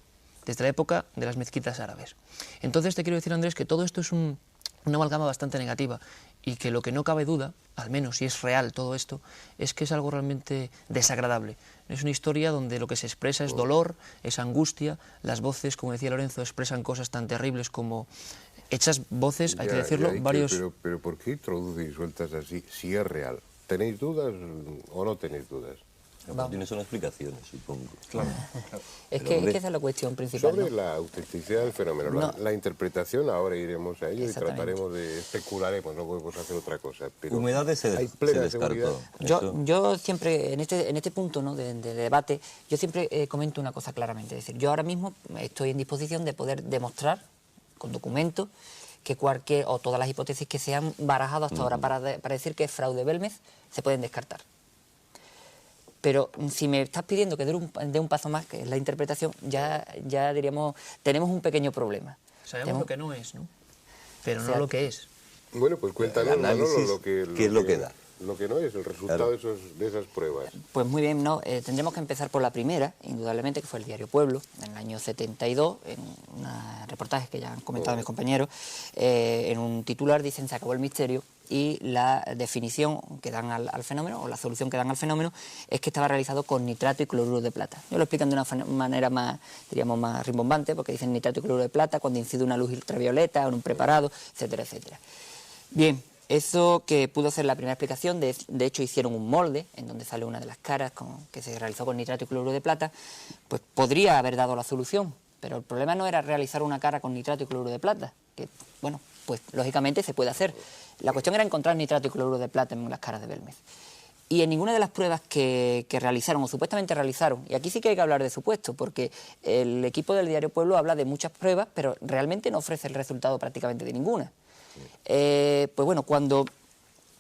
desde la época de las mezquitas árabes. Entonces te quiero decir, Andrés, que todo esto es una amalgama bastante negativa y que lo que no cabe duda, al menos si es real todo esto, es que es algo realmente desagradable. Es una historia donde lo que se expresa es dolor, es angustia, las voces, como decía Lorenzo, expresan cosas tan terribles como hechas voces, hay que decirlo, varios... Pero ¿por qué introduces y sueltas así si es real? ¿Tenéis dudas o no tenéis dudas? Tienes una explicación, supongo. Claro. Es que esa es la cuestión principal. Sobre ¿no? la autenticidad del fenómeno, la interpretación, ahora iremos a ello y trataremos de especularemos, no podemos hacer otra cosa. Pero humedades se descartó. Yo siempre, en este punto, ¿no? de debate, yo siempre comento una cosa claramente. Es decir, yo ahora mismo estoy en disposición de poder demostrar con documentos que cualquier o todas las hipótesis que se han barajado hasta ahora para decir que es fraude Belmez se pueden descartar. Pero si me estás pidiendo que dé un paso más, que es la interpretación, ya diríamos, tenemos un pequeño problema. Sabemos lo que no es, ¿no? Pero no lo que es. Bueno, pues cuéntanos, Manolo, ¿qué es lo que da? Lo que no es, el resultado de esas pruebas. Pues muy bien, ¿no? Tendremos que empezar por la primera, indudablemente, que fue el diario Pueblo, en el año 72, en un reportaje que ya han comentado mis compañeros, en un titular dicen: se acabó el misterio, y la definición que dan al fenómeno, o la solución que dan al fenómeno, es que estaba realizado con nitrato y cloruro de plata. Yo lo explican de una manera más, diríamos, más rimbombante, porque dicen nitrato y cloruro de plata cuando incide una luz ultravioleta en un preparado, etcétera, etcétera. Bien, eso que pudo ser la primera explicación, de hecho hicieron un molde en donde sale una de las caras que se realizó con nitrato y cloruro de plata, pues podría haber dado la solución, pero el problema no era realizar una cara con nitrato y cloruro de plata, que, bueno, pues lógicamente se puede hacer. La cuestión era encontrar nitrato y cloruro de plata en las caras de Belmez. Y en ninguna de las pruebas que realizaron, o supuestamente realizaron, y aquí sí que hay que hablar de supuesto, porque el equipo del diario Pueblo habla de muchas pruebas, pero realmente no ofrece el resultado prácticamente de ninguna. Pues bueno, cuando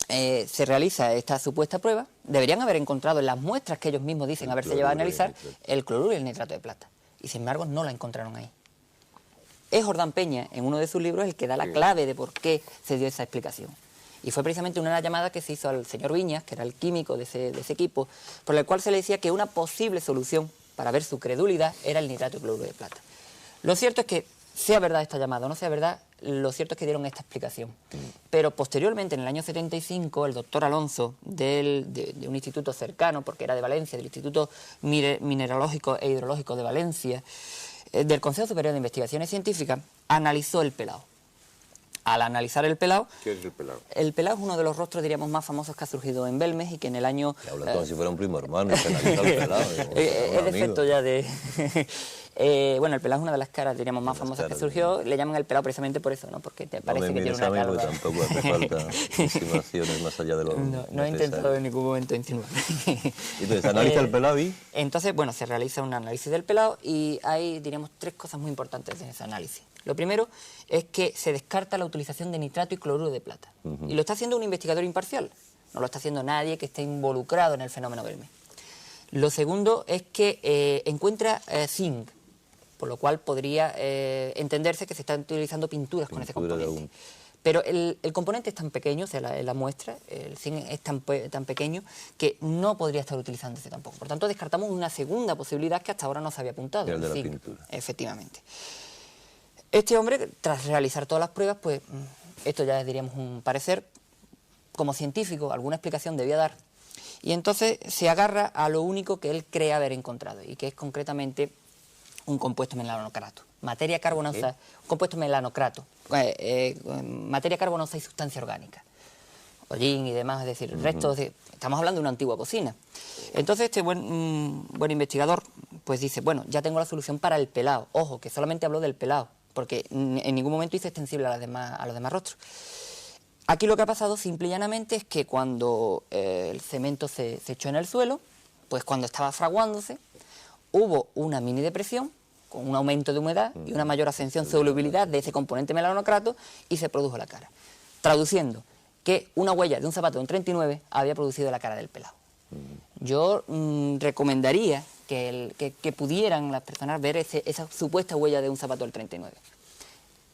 se realiza esta supuesta prueba, deberían haber encontrado en las muestras que ellos mismos dicen haberse llevado a analizar el cloruro y el nitrato de plata. Y sin embargo no la encontraron ahí. Es Jordán Peña, en uno de sus libros, el que da la clave de por qué se dio esa explicación. Y fue precisamente una llamada que se hizo al señor Viñas, que era el químico de ese equipo, por el cual se le decía que una posible solución para ver su credulidad era el nitrato y cloruro de plata. Lo cierto es que, sea verdad esta llamada o no sea verdad, lo cierto es que dieron esta explicación. Pero posteriormente, en el año 75, el doctor Alonso, de un instituto cercano, porque era de Valencia, del Instituto Mineralógico e Hidrológico de Valencia, del Consejo Superior de Investigaciones Científicas, analizó el pelao. Al analizar el pelao... ¿Qué es el pelao? El pelao es uno de los rostros, diríamos, más famosos que ha surgido en Belmez y que en el año... Que habla como si fuera un primo hermano, que analiza el pelao. Es defecto ya de... bueno, el pelao es una de las caras, diríamos, más famosas que surgió. Le llaman el pelao precisamente por eso, ¿no? Porque te parece que tiene una cara... No tampoco hace falta insinuaciones más allá de lo no he intentado en ningún momento insinuar. Entonces, analiza el pelao y... Entonces, bueno, se realiza un análisis del pelao y hay, diríamos, tres cosas muy importantes en ese análisis. Lo primero es que se descarta la utilización de nitrato y cloruro de plata. Y lo está haciendo un investigador imparcial. No lo está haciendo nadie que esté involucrado en el fenómeno Belmez. Lo segundo es que encuentra zinc, por lo cual podría entenderse que se están utilizando pinturas con ese componente. Pero el componente es tan pequeño, o sea, la muestra, el zinc es tan pequeño que no podría estar utilizándose tampoco. Por tanto, descartamos una segunda posibilidad que hasta ahora no se había apuntado. El de la zinc, pintura. efectivamente. Este hombre, tras realizar todas las pruebas, pues esto ya diríamos un parecer, como científico, alguna explicación debía dar, y entonces se agarra a lo único que él cree haber encontrado, y que es concretamente un compuesto melanocrato. Materia carbonosa, un compuesto melanocrato, materia carbonosa y sustancia orgánica, hollín y demás, es decir, restos de... Estamos hablando de una antigua cocina. Entonces este buen investigador pues dice, bueno, ya tengo la solución para el pelao. Ojo, que solamente habló del pelao, porque en ningún momento hizo extensible a los demás rostros. Aquí lo que ha pasado simple y llanamente es que cuando el cemento se echó en el suelo, pues cuando estaba fraguándose, hubo una mini depresión, con un aumento de humedad y una mayor ascensión solubilidad de ese componente melanocrato y se produjo la cara. Traduciendo, que una huella de un zapato de un 39 había producido la cara del pelao. Yo recomendaría que pudieran las personas ver esa supuesta huella de un zapato del 39.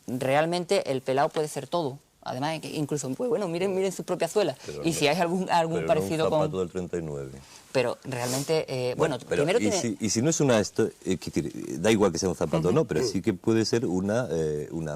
Realmente el pelao puede ser todo. Además, incluso, pues bueno, miren sus propias suelas. Pero y no, si hay algún parecido con... un zapato del 39. Pero realmente, bueno, pero, primero tiene... Y si no es una... da igual que sea un zapato o no, pero sí que puede ser una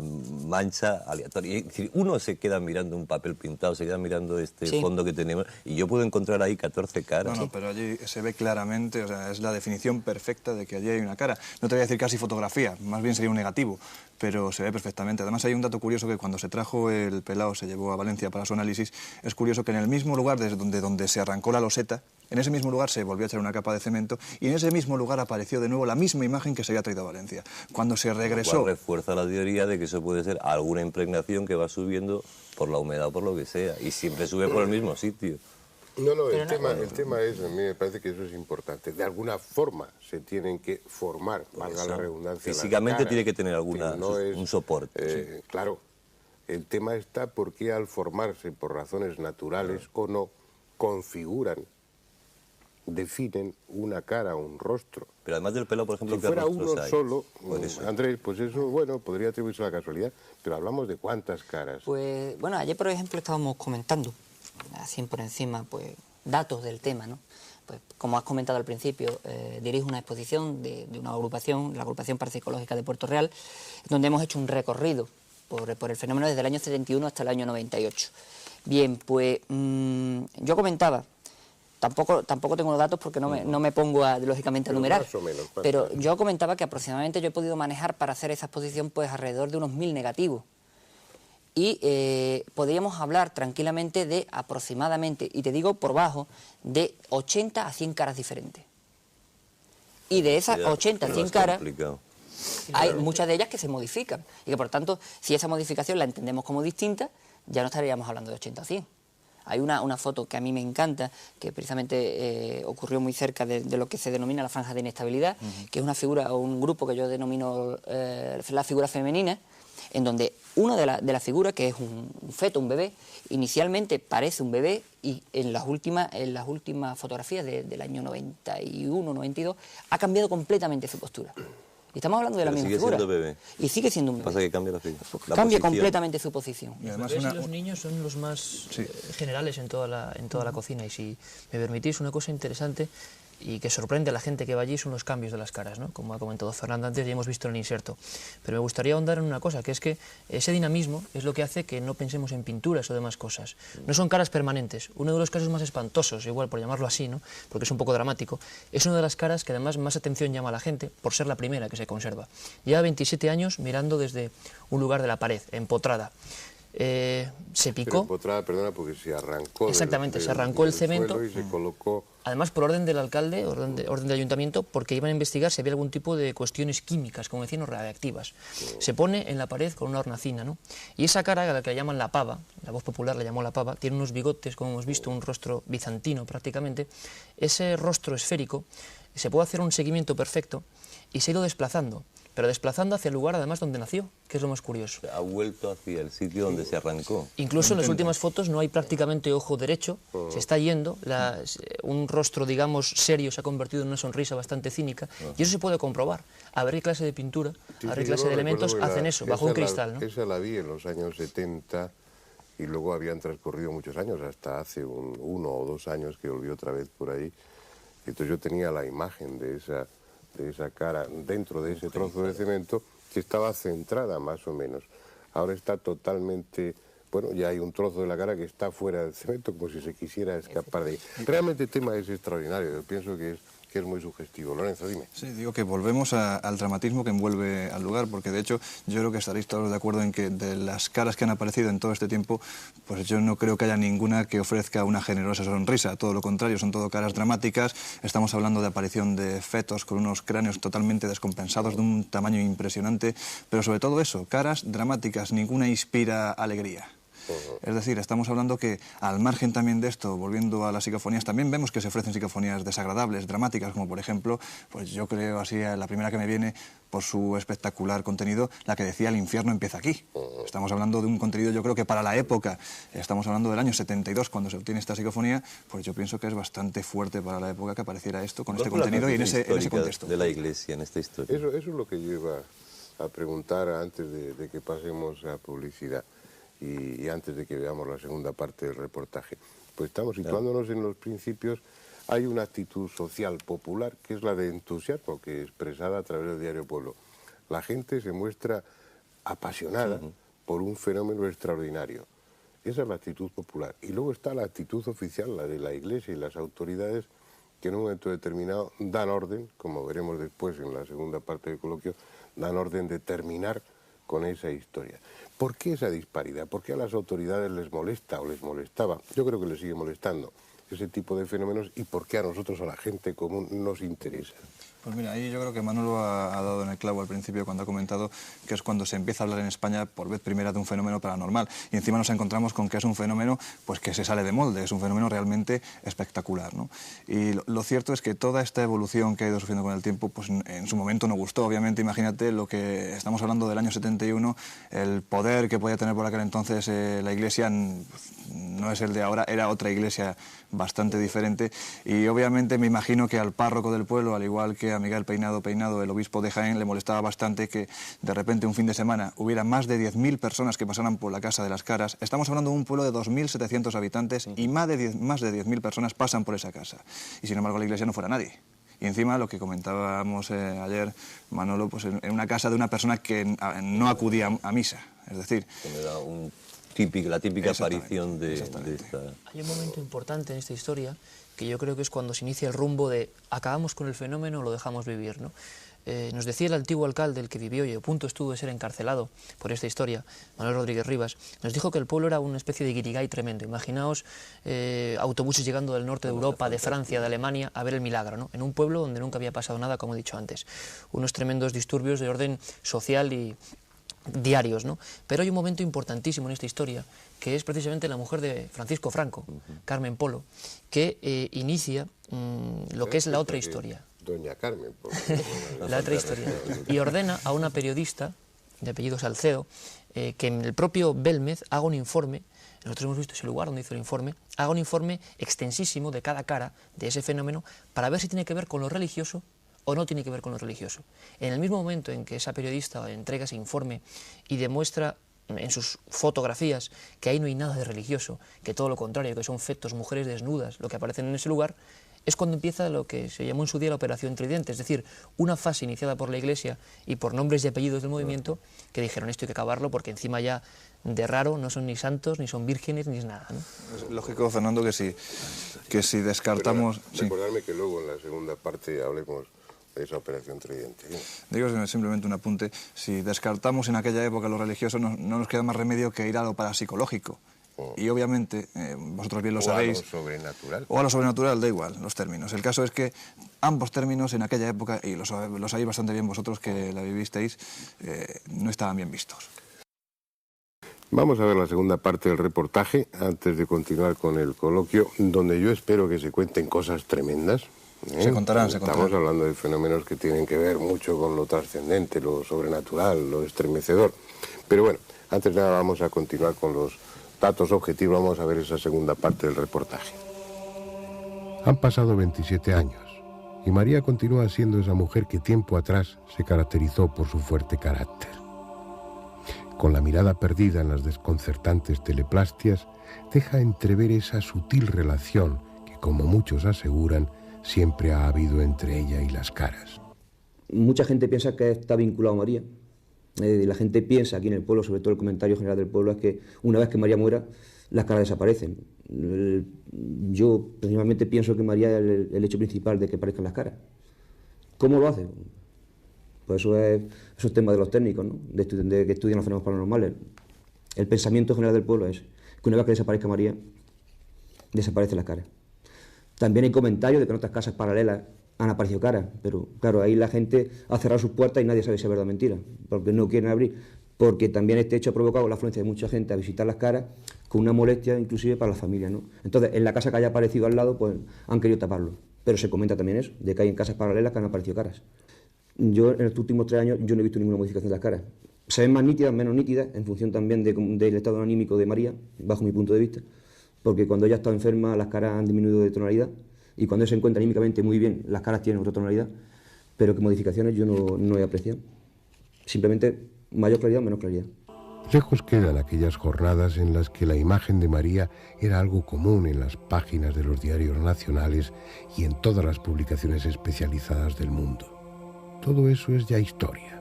mancha aleatoria. Es decir, uno se queda mirando un papel pintado, se queda mirando este fondo que tenemos, y yo puedo encontrar ahí 14 caras. No, pero allí se ve claramente, o sea, es la definición perfecta de que allí hay una cara. No te voy a decir casi fotografía, más bien sería un negativo, pero se ve perfectamente. Además hay un dato curioso que cuando se trajo el pelao, se llevó a Valencia para su análisis, es curioso que en el mismo lugar desde donde se arrancó la loseta, en ese mismo lugar se volvió a echar una capa de cemento y en ese mismo lugar apareció de nuevo la misma imagen que se había traído a Valencia. Cuando se regresó... Lo cual refuerza la teoría de que eso puede ser alguna impregnación que va subiendo por la humedad o por lo que sea, y siempre sube por el mismo sitio. No, el tema es, a mí me parece que eso es importante. De alguna forma se tienen que formar, valga la redundancia. Físicamente tiene que tener un soporte. Claro, el tema está porque al formarse por razones naturales o no, configuran, definen una cara, un rostro. Pero además del pelo, por ejemplo, si fuera uno solo, Andrés, pues eso, bueno, podría atribuirse a la casualidad, pero hablamos de cuántas caras. Pues, bueno, ayer, por ejemplo, estábamos comentando, así por encima, pues, datos del tema, ¿no? Pues, como has comentado al principio, dirijo una exposición de una agrupación, la Agrupación Parapsicológica de Puerto Real, donde hemos hecho un recorrido por el fenómeno desde el año 71 hasta el año 98. Bien, pues yo comentaba, tampoco tengo los datos porque no me pongo lógicamente a numerar, más o menos, pero yo comentaba que aproximadamente yo he podido manejar para hacer esa exposición pues alrededor de unos 1000 negativos. Y podríamos hablar tranquilamente de aproximadamente, y te digo por bajo, de 80 a 100 caras diferentes. Y de esas 80 a 100 caras, hay muchas de ellas que se modifican. Y que por tanto, si esa modificación la entendemos como distinta, ya no estaríamos hablando de 80 a 100. Hay una foto que a mí me encanta, que precisamente ocurrió muy cerca de lo que se denomina la franja de inestabilidad, que es una figura o un grupo que yo denomino la figura femenina, en donde una de las figuras, que es un feto, un bebé, inicialmente parece un bebé y en las últimas fotografías del año 91, 92, ha cambiado completamente su postura. Y estamos hablando de la misma figura. Sigue siendo bebé. Y sigue siendo un bebé. Pasa que cambia la figura. Cambia completamente su posición. Y además los niños son los más generales en toda la cocina. Y si me permitís, una cosa interesante y que sorprende a la gente que va allí son los cambios de las caras, ¿no? Como ha comentado Fernando antes, ya hemos visto en el inserto. Pero me gustaría ahondar en una cosa, que es que ese dinamismo es lo que hace que no pensemos en pinturas o demás cosas. No son caras permanentes. Uno de los casos más espantosos, igual por llamarlo así, ¿no? Porque es un poco dramático, es una de las caras que además más atención llama a la gente por ser la primera que se conserva. Lleva 27 años mirando desde un lugar de la pared, empotrada. Se picó. Pero empotrada, perdona, porque se arrancó. Exactamente, se arrancó el cemento. Y se colocó. Además, por orden del alcalde, orden del ayuntamiento, porque iban a investigar si había algún tipo de cuestiones químicas, como decían, o radiactivas. Se pone en la pared con una hornacina, ¿no? Y esa cara, a la que la llaman la pava, la voz popular la llamó la pava, tiene unos bigotes, como hemos visto, un rostro bizantino prácticamente. Ese rostro esférico, se puede hacer un seguimiento perfecto y se ha ido desplazando. Pero desplazando hacia el lugar, además, donde nació, que es lo más curioso. Ha vuelto hacia el sitio donde se arrancó. Incluso en las últimas fotos no hay prácticamente ojo derecho, se está yendo, un rostro, digamos, serio se ha convertido en una sonrisa bastante cínica, y eso se puede comprobar. A ver qué clase de pintura, a ver qué clase de elementos hacen eso, bajo un cristal, ¿no? Esa la vi en los años 70, y luego habían transcurrido muchos años, hasta hace 1 o 2 años que volví otra vez por ahí. Entonces yo tenía la imagen de esa cara dentro de ese trozo de cemento que estaba centrada más o menos. Ahora está totalmente, bueno, ya hay un trozo de la cara que está fuera del cemento como si se quisiera escapar de ahí. Realmente el tema es extraordinario, yo pienso que es muy sugestivo. Lorenzo, dime. Sí, digo que volvemos al dramatismo que envuelve al lugar, porque de hecho yo creo que estaréis todos de acuerdo en que de las caras que han aparecido en todo este tiempo, pues yo no creo que haya ninguna que ofrezca una generosa sonrisa, todo lo contrario, son todo caras dramáticas. Estamos hablando de aparición de fetos con unos cráneos totalmente descompensados, de un tamaño impresionante, pero sobre todo eso, caras dramáticas, ninguna inspira alegría. Es decir, estamos hablando que al margen también de esto, volviendo a las psicofonías, también vemos que se ofrecen psicofonías desagradables, dramáticas, como por ejemplo, pues yo creo así, la primera que me viene por su espectacular contenido, la que decía "El infierno empieza aquí". Estamos hablando de un contenido, yo creo que para la época, estamos hablando del año 72 cuando se obtiene esta psicofonía, pues yo pienso que es bastante fuerte para la época que apareciera esto con este contenido y en ese contexto. De la Iglesia en esta historia. Eso es lo que yo iba a preguntar antes de que pasemos a publicidad. Y antes de que veamos la segunda parte del reportaje. Pues estamos situándonos en los principios. Hay una actitud social popular que es la de entusiasmo, que es expresada a través del diario Pueblo. La gente se muestra apasionada por un fenómeno extraordinario. Esa es la actitud popular. Y luego está la actitud oficial, la de la Iglesia y las autoridades, que en un momento determinado dan orden, como veremos después en la segunda parte del coloquio, dan orden de terminar con esa historia. ¿Por qué esa disparidad? ¿Por qué a las autoridades les molesta o les molestaba? Yo creo que les sigue molestando ese tipo de fenómenos y por qué a nosotros, a la gente común, nos interesa. Pues mira, ahí yo creo que Manolo ha dado en el clavo al principio cuando ha comentado que es cuando se empieza a hablar en España por vez primera de un fenómeno paranormal y encima nos encontramos con que es un fenómeno pues que se sale de molde, es un fenómeno realmente espectacular, ¿no? Y lo cierto es que toda esta evolución que ha ido sufriendo con el tiempo pues en su momento no gustó, obviamente. Imagínate lo que estamos hablando del año 71, el poder que podía tener por aquel entonces la Iglesia no es el de ahora, era otra Iglesia bastante diferente y obviamente me imagino que al párroco del pueblo, al igual que a Miguel Peinado, el obispo de Jaén, le molestaba bastante que de repente un fin de semana hubiera más de 10.000 personas que pasaran por la Casa de las Caras. Estamos hablando de un pueblo de 2.700 habitantes y más de 10.000 personas pasan por esa casa. Y sin embargo la Iglesia no fuera nadie. Y encima lo que comentábamos ayer, Manolo, pues en una casa de una persona que no acudía a misa. Es decir, me da la típica aparición de esta... Hay un momento importante en esta historia que yo creo que es cuando se inicia el rumbo de acabamos con el fenómeno o lo dejamos vivir, ¿no? Nos decía el antiguo alcalde, el que vivió y a punto estuvo de ser encarcelado por esta historia, Manuel Rodríguez Rivas, nos dijo que el pueblo era una especie de guirigay tremendo. Imaginaos autobuses llegando del norte de Europa, de Francia, de Alemania, a ver el milagro, ¿no? En un pueblo donde nunca había pasado nada, como he dicho antes. Unos tremendos disturbios de orden social y diarios, ¿no? Pero hay un momento importantísimo en esta historia, que es precisamente la mujer de Francisco Franco, Carmen Polo, que inicia lo que es la otra historia. Doña Carmen. La otra historia. Y ordena a una periodista de apellido Salcedo que en el propio Belmez haga un informe, nosotros hemos visto ese lugar donde hizo el informe, haga un informe extensísimo de cada cara de ese fenómeno para ver si tiene que ver con lo religioso o no tiene que ver con lo religioso. En el mismo momento en que esa periodista entrega ese informe y demuestra en sus fotografías que ahí no hay nada de religioso, que todo lo contrario, que son fetos, mujeres desnudas, lo que aparecen en ese lugar, es cuando empieza lo que se llamó en su día la Operación Tridente, es decir, una fase iniciada por la Iglesia y por nombres y apellidos del movimiento que dijeron esto hay que acabarlo porque encima ya de raro no son ni santos, ni son vírgenes, ni es nada, ¿no? Es lógico, Fernando, que si descartamos... Recordarme que luego en la segunda parte hablemos de esa Operación Tridente. Digo simplemente un apunte, si descartamos en aquella época lo religioso no nos queda más remedio que ir a lo parapsicológico. Y obviamente, vosotros bien lo sabéis... O a lo sobrenatural. O a lo sobrenatural, da igual, los términos. El caso es que ambos términos en aquella época, y lo sabéis bastante bien vosotros que la vivisteis, no estaban bien vistos. Vamos a ver la segunda parte del reportaje, antes de continuar con el coloquio, donde yo espero que se cuenten cosas tremendas. Se contarán. Estamos hablando de fenómenos que tienen que ver mucho con lo trascendente, lo sobrenatural, lo estremecedor. Pero bueno, antes de nada vamos a continuar con los datos objetivos, vamos a ver esa segunda parte del reportaje. Han pasado 27 años y María continúa siendo esa mujer que tiempo atrás se caracterizó por su fuerte carácter. Con la mirada perdida en las desconcertantes teleplastias, deja entrever esa sutil relación que, como muchos aseguran, siempre ha habido entre ella y las caras. Mucha gente piensa que está vinculado a María. La gente piensa aquí en el pueblo, sobre todo el comentario general del pueblo, es que una vez que María muera, las caras desaparecen. Yo personalmente pienso que María es el hecho principal de que aparezcan las caras. ¿Cómo lo hace? Pues eso es tema de los técnicos, ¿no? de que estudian los fenómenos paranormales. El pensamiento general del pueblo es que una vez que desaparezca María, desaparecen las caras. También hay comentarios de que en otras casas paralelas han aparecido caras, pero claro, ahí la gente ha cerrado sus puertas y nadie sabe si es verdad o mentira, porque no quieren abrir, porque también este hecho ha provocado la afluencia de mucha gente a visitar las caras con una molestia inclusive para las familias, ¿no? Entonces, en la casa que haya aparecido al lado, pues han querido taparlo, pero se comenta también eso, de que hay en casas paralelas que han aparecido caras. Yo, en estos últimos 3 años, yo no he visto ninguna modificación de las caras. Se ven más nítidas, menos nítidas, en función también del estado anímico de María, bajo mi punto de vista, porque cuando ella está enferma, las caras han disminuido de tonalidad, y cuando se encuentra anímicamente muy bien, las caras tienen otra tonalidad, pero que modificaciones yo no he apreciado. Simplemente mayor claridad o menos claridad. Lejos quedan aquellas jornadas en las que la imagen de María era algo común en las páginas de los diarios nacionales y en todas las publicaciones especializadas del mundo. Todo eso es ya historia.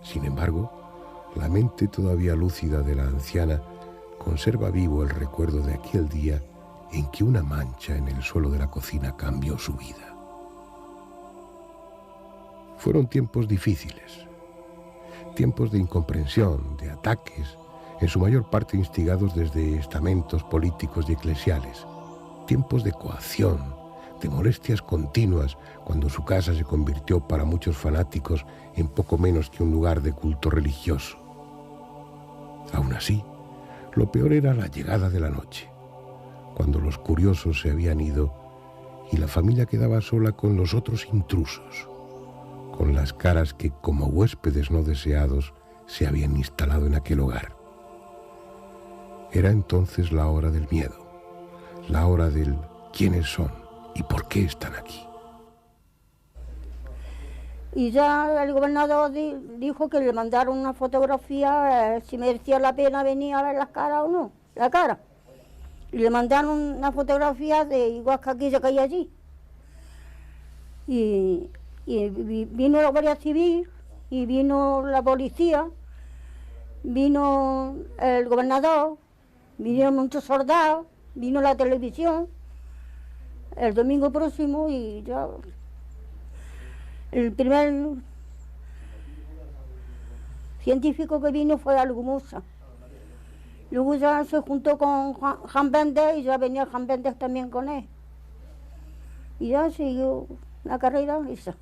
Sin embargo, la mente todavía lúcida de la anciana conserva vivo el recuerdo de aquel día en que una mancha en el suelo de la cocina cambió su vida. Fueron tiempos difíciles, tiempos de incomprensión, de ataques, en su mayor parte instigados desde estamentos políticos y eclesiales, tiempos de coacción, de molestias continuas, cuando su casa se convirtió para muchos fanáticos en poco menos que un lugar de culto religioso. Aún así, lo peor era la llegada de la noche, cuando los curiosos se habían ido y la familia quedaba sola con los otros intrusos, con las caras que, como huéspedes no deseados, se habían instalado en aquel hogar. Era entonces la hora del miedo, la hora del quiénes son y por qué están aquí. Y ya el gobernador dijo que le mandaron una fotografía, si merecía la pena venir a ver las caras o no, la cara. Y le mandaron una fotografía de igual que aquella que hay allí. Y vino la Guardia Civil y vino la policía vino el gobernador, vinieron muchos soldados, vino la televisión el domingo próximo y ya el primer científico que vino fue Algumosa. Luego ya se juntó con Jan Bendes y ya venía Jan Bendes también con él. Y ya siguió la carrera esa.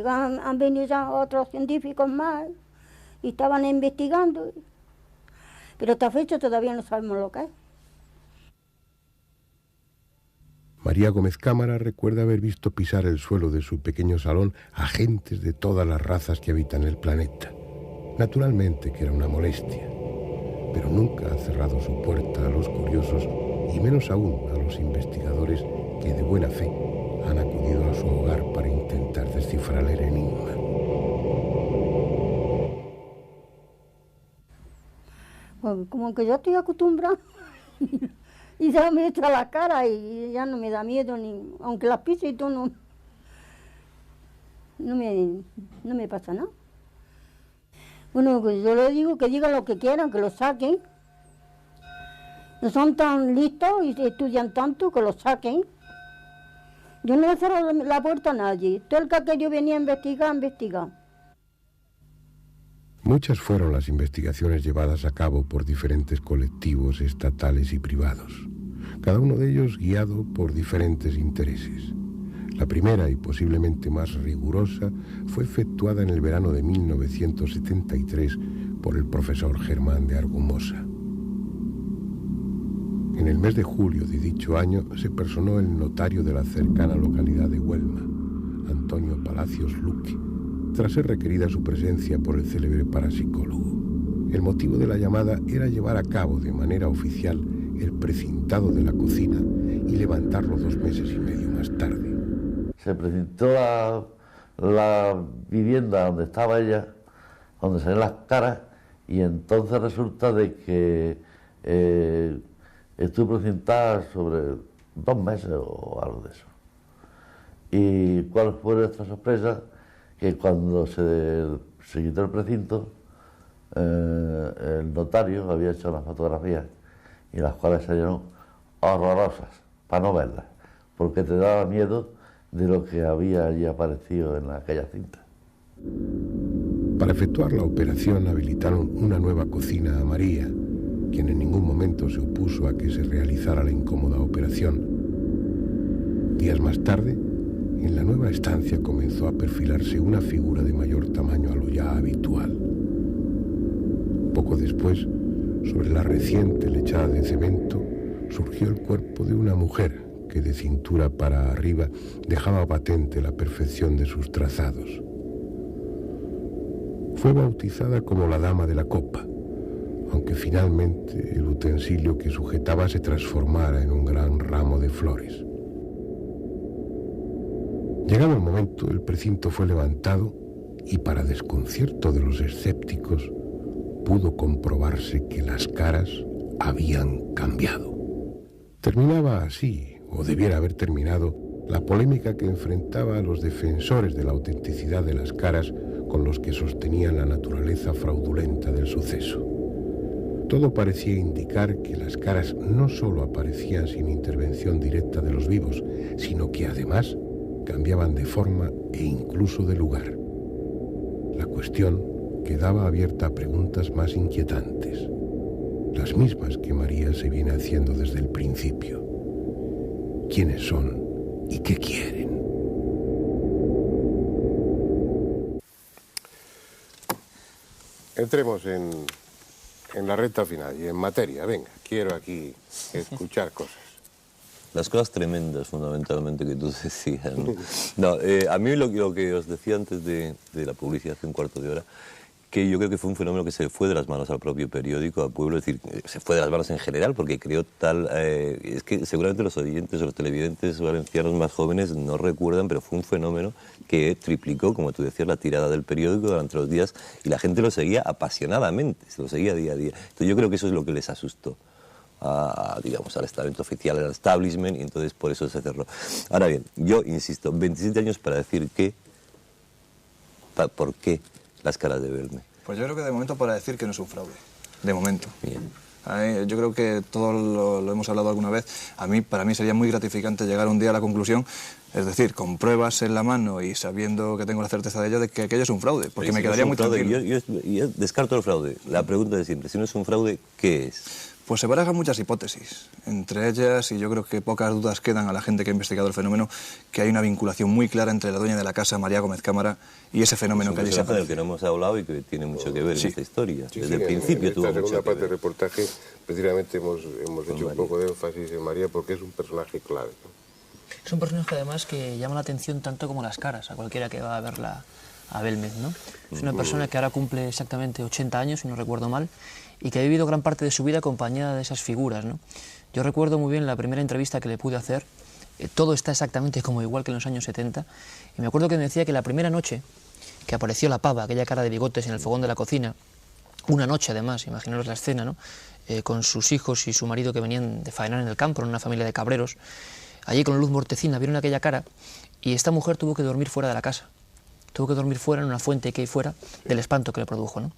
Han venido ya otros científicos más y estaban investigando. Pero hasta fecha todavía no sabemos lo que es. María Gómez Cámara recuerda haber visto pisar el suelo de su pequeño salón a gentes de todas las razas que habitan el planeta. Naturalmente que era una molestia, pero nunca ha cerrado su puerta a los curiosos y menos aún a los investigadores que de buena fe han acudido a su hogar para intentar descifrar el enigma. Pues como que yo estoy acostumbrada y ya me echa la cara y ya no me da miedo, ni aunque las pise y todo, no me pasa nada. Bueno, pues yo les digo que digan lo que quieran, que lo saquen. No son tan listos y estudian tanto, que lo saquen. Yo no le cierro la puerta a nadie. Todo el que ha querido venir a investigar, investiga. Muchas fueron las investigaciones llevadas a cabo por diferentes colectivos estatales y privados, cada uno de ellos guiado por diferentes intereses. La primera y posiblemente más rigurosa fue efectuada en el verano de 1973 por el profesor Germán de Argumosa. En el mes de julio de dicho año se personó el notario de la cercana localidad de Huelma, Antonio Palacios Luque, tras ser requerida su presencia por el célebre parapsicólogo. El motivo de la llamada era llevar a cabo de manera oficial el precintado de la cocina y levantarlo 2 meses y medio más tarde. Se precintó la vivienda donde estaba ella, donde se ven las caras, y entonces resulta de que estuve precintada sobre 2 meses o algo de eso. ¿Y cuál fue nuestra sorpresa? Que cuando se quitó el precinto, el notario había hecho unas fotografías y las cuales salieron horrorosas, para no verlas, porque te daba miedo de lo que había allí aparecido en aquella cinta. Para efectuar la operación habilitaron una nueva cocina a María, quien en ningún momento se opuso a que se realizara la incómoda operación. Días más tarde, en la nueva estancia comenzó a perfilarse una figura de mayor tamaño a lo ya habitual. Poco después, sobre la reciente lechada de cemento, surgió el cuerpo de una mujer que de cintura para arriba dejaba patente la perfección de sus trazados. Fue bautizada como la Dama de la Copa, aunque finalmente el utensilio que sujetaba se transformara en un gran ramo de flores. Llegado el momento, el precinto fue levantado y, para desconcierto de los escépticos, pudo comprobarse que las caras habían cambiado. Terminaba así, o debiera haber terminado, la polémica que enfrentaba a los defensores de la autenticidad de las caras con los que sostenían la naturaleza fraudulenta del suceso. Todo parecía indicar que las caras no solo aparecían sin intervención directa de los vivos, sino que además cambiaban de forma e incluso de lugar. La cuestión quedaba abierta a preguntas más inquietantes, las mismas que María se viene haciendo desde el principio. ¿Quiénes son y qué quieren? Entremos en la recta final y en materia. Venga, quiero aquí escuchar cosas. Las cosas tremendas, fundamentalmente, que tú decías, ¿no? No, a mí lo que os decía antes de la publicidad, hace un cuarto de hora, que yo creo que fue un fenómeno que se fue de las manos al propio periódico, al pueblo, es decir, se fue de las manos en general, porque creó tal... es que seguramente los oyentes o los televidentes valencianos más jóvenes no recuerdan, pero fue un fenómeno que triplicó, como tú decías, la tirada del periódico durante los días, y la gente lo seguía apasionadamente, se lo seguía día a día. Entonces yo creo que eso es lo que les asustó, digamos, al estamento oficial, al establishment, y entonces por eso se cerró. Ahora bien, yo insisto, 27 años para decir que... ¿Por qué las caras de Belmez? Pues yo creo que de momento para decir que no es un fraude. de momento. Bien. Yo creo que todos lo hemos hablado alguna vez. Para mí sería muy gratificante llegar un día a la conclusión, es decir, con pruebas en la mano y sabiendo que tengo la certeza de ello, de que aquello es un fraude, porque me quedaría muy tranquilo. Yo descarto el fraude. La pregunta de siempre, si no es un fraude, ¿qué es? Pues se barajan muchas hipótesis, entre ellas, y yo creo que pocas dudas quedan a la gente que ha investigado el fenómeno, que hay una vinculación muy clara entre la dueña de la casa, María Gómez Cámara, y ese fenómeno que allí se aparece. Del que no hemos hablado y que tiene mucho que ver en esta historia. Desde el principio tuvo mucho que ver. En esta segunda parte del reportaje, precisamente hemos hecho un poco de énfasis en María porque es un personaje clave, ¿no? Es un personaje además que llama la atención tanto como las caras a cualquiera que va a verla a Belmez, ¿no? Es una persona que ahora cumple exactamente 80 años, si no recuerdo mal, y que ha vivido gran parte de su vida acompañada de esas figuras, ¿no? Yo recuerdo muy bien la primera entrevista que le pude hacer, todo está exactamente como igual que en los años 70, y me acuerdo que me decía que la primera noche que apareció la pava, aquella cara de bigotes en el fogón de la cocina, una noche además, imaginaros la escena, ¿no? Con sus hijos y su marido que venían de faenar en el campo, en una familia de cabreros, allí con luz mortecina vieron aquella cara, y esta mujer tuvo que dormir fuera de la casa. Tuvo que dormir fuera, en una fuente que hay fuera, del espanto que le produjo, ¿no?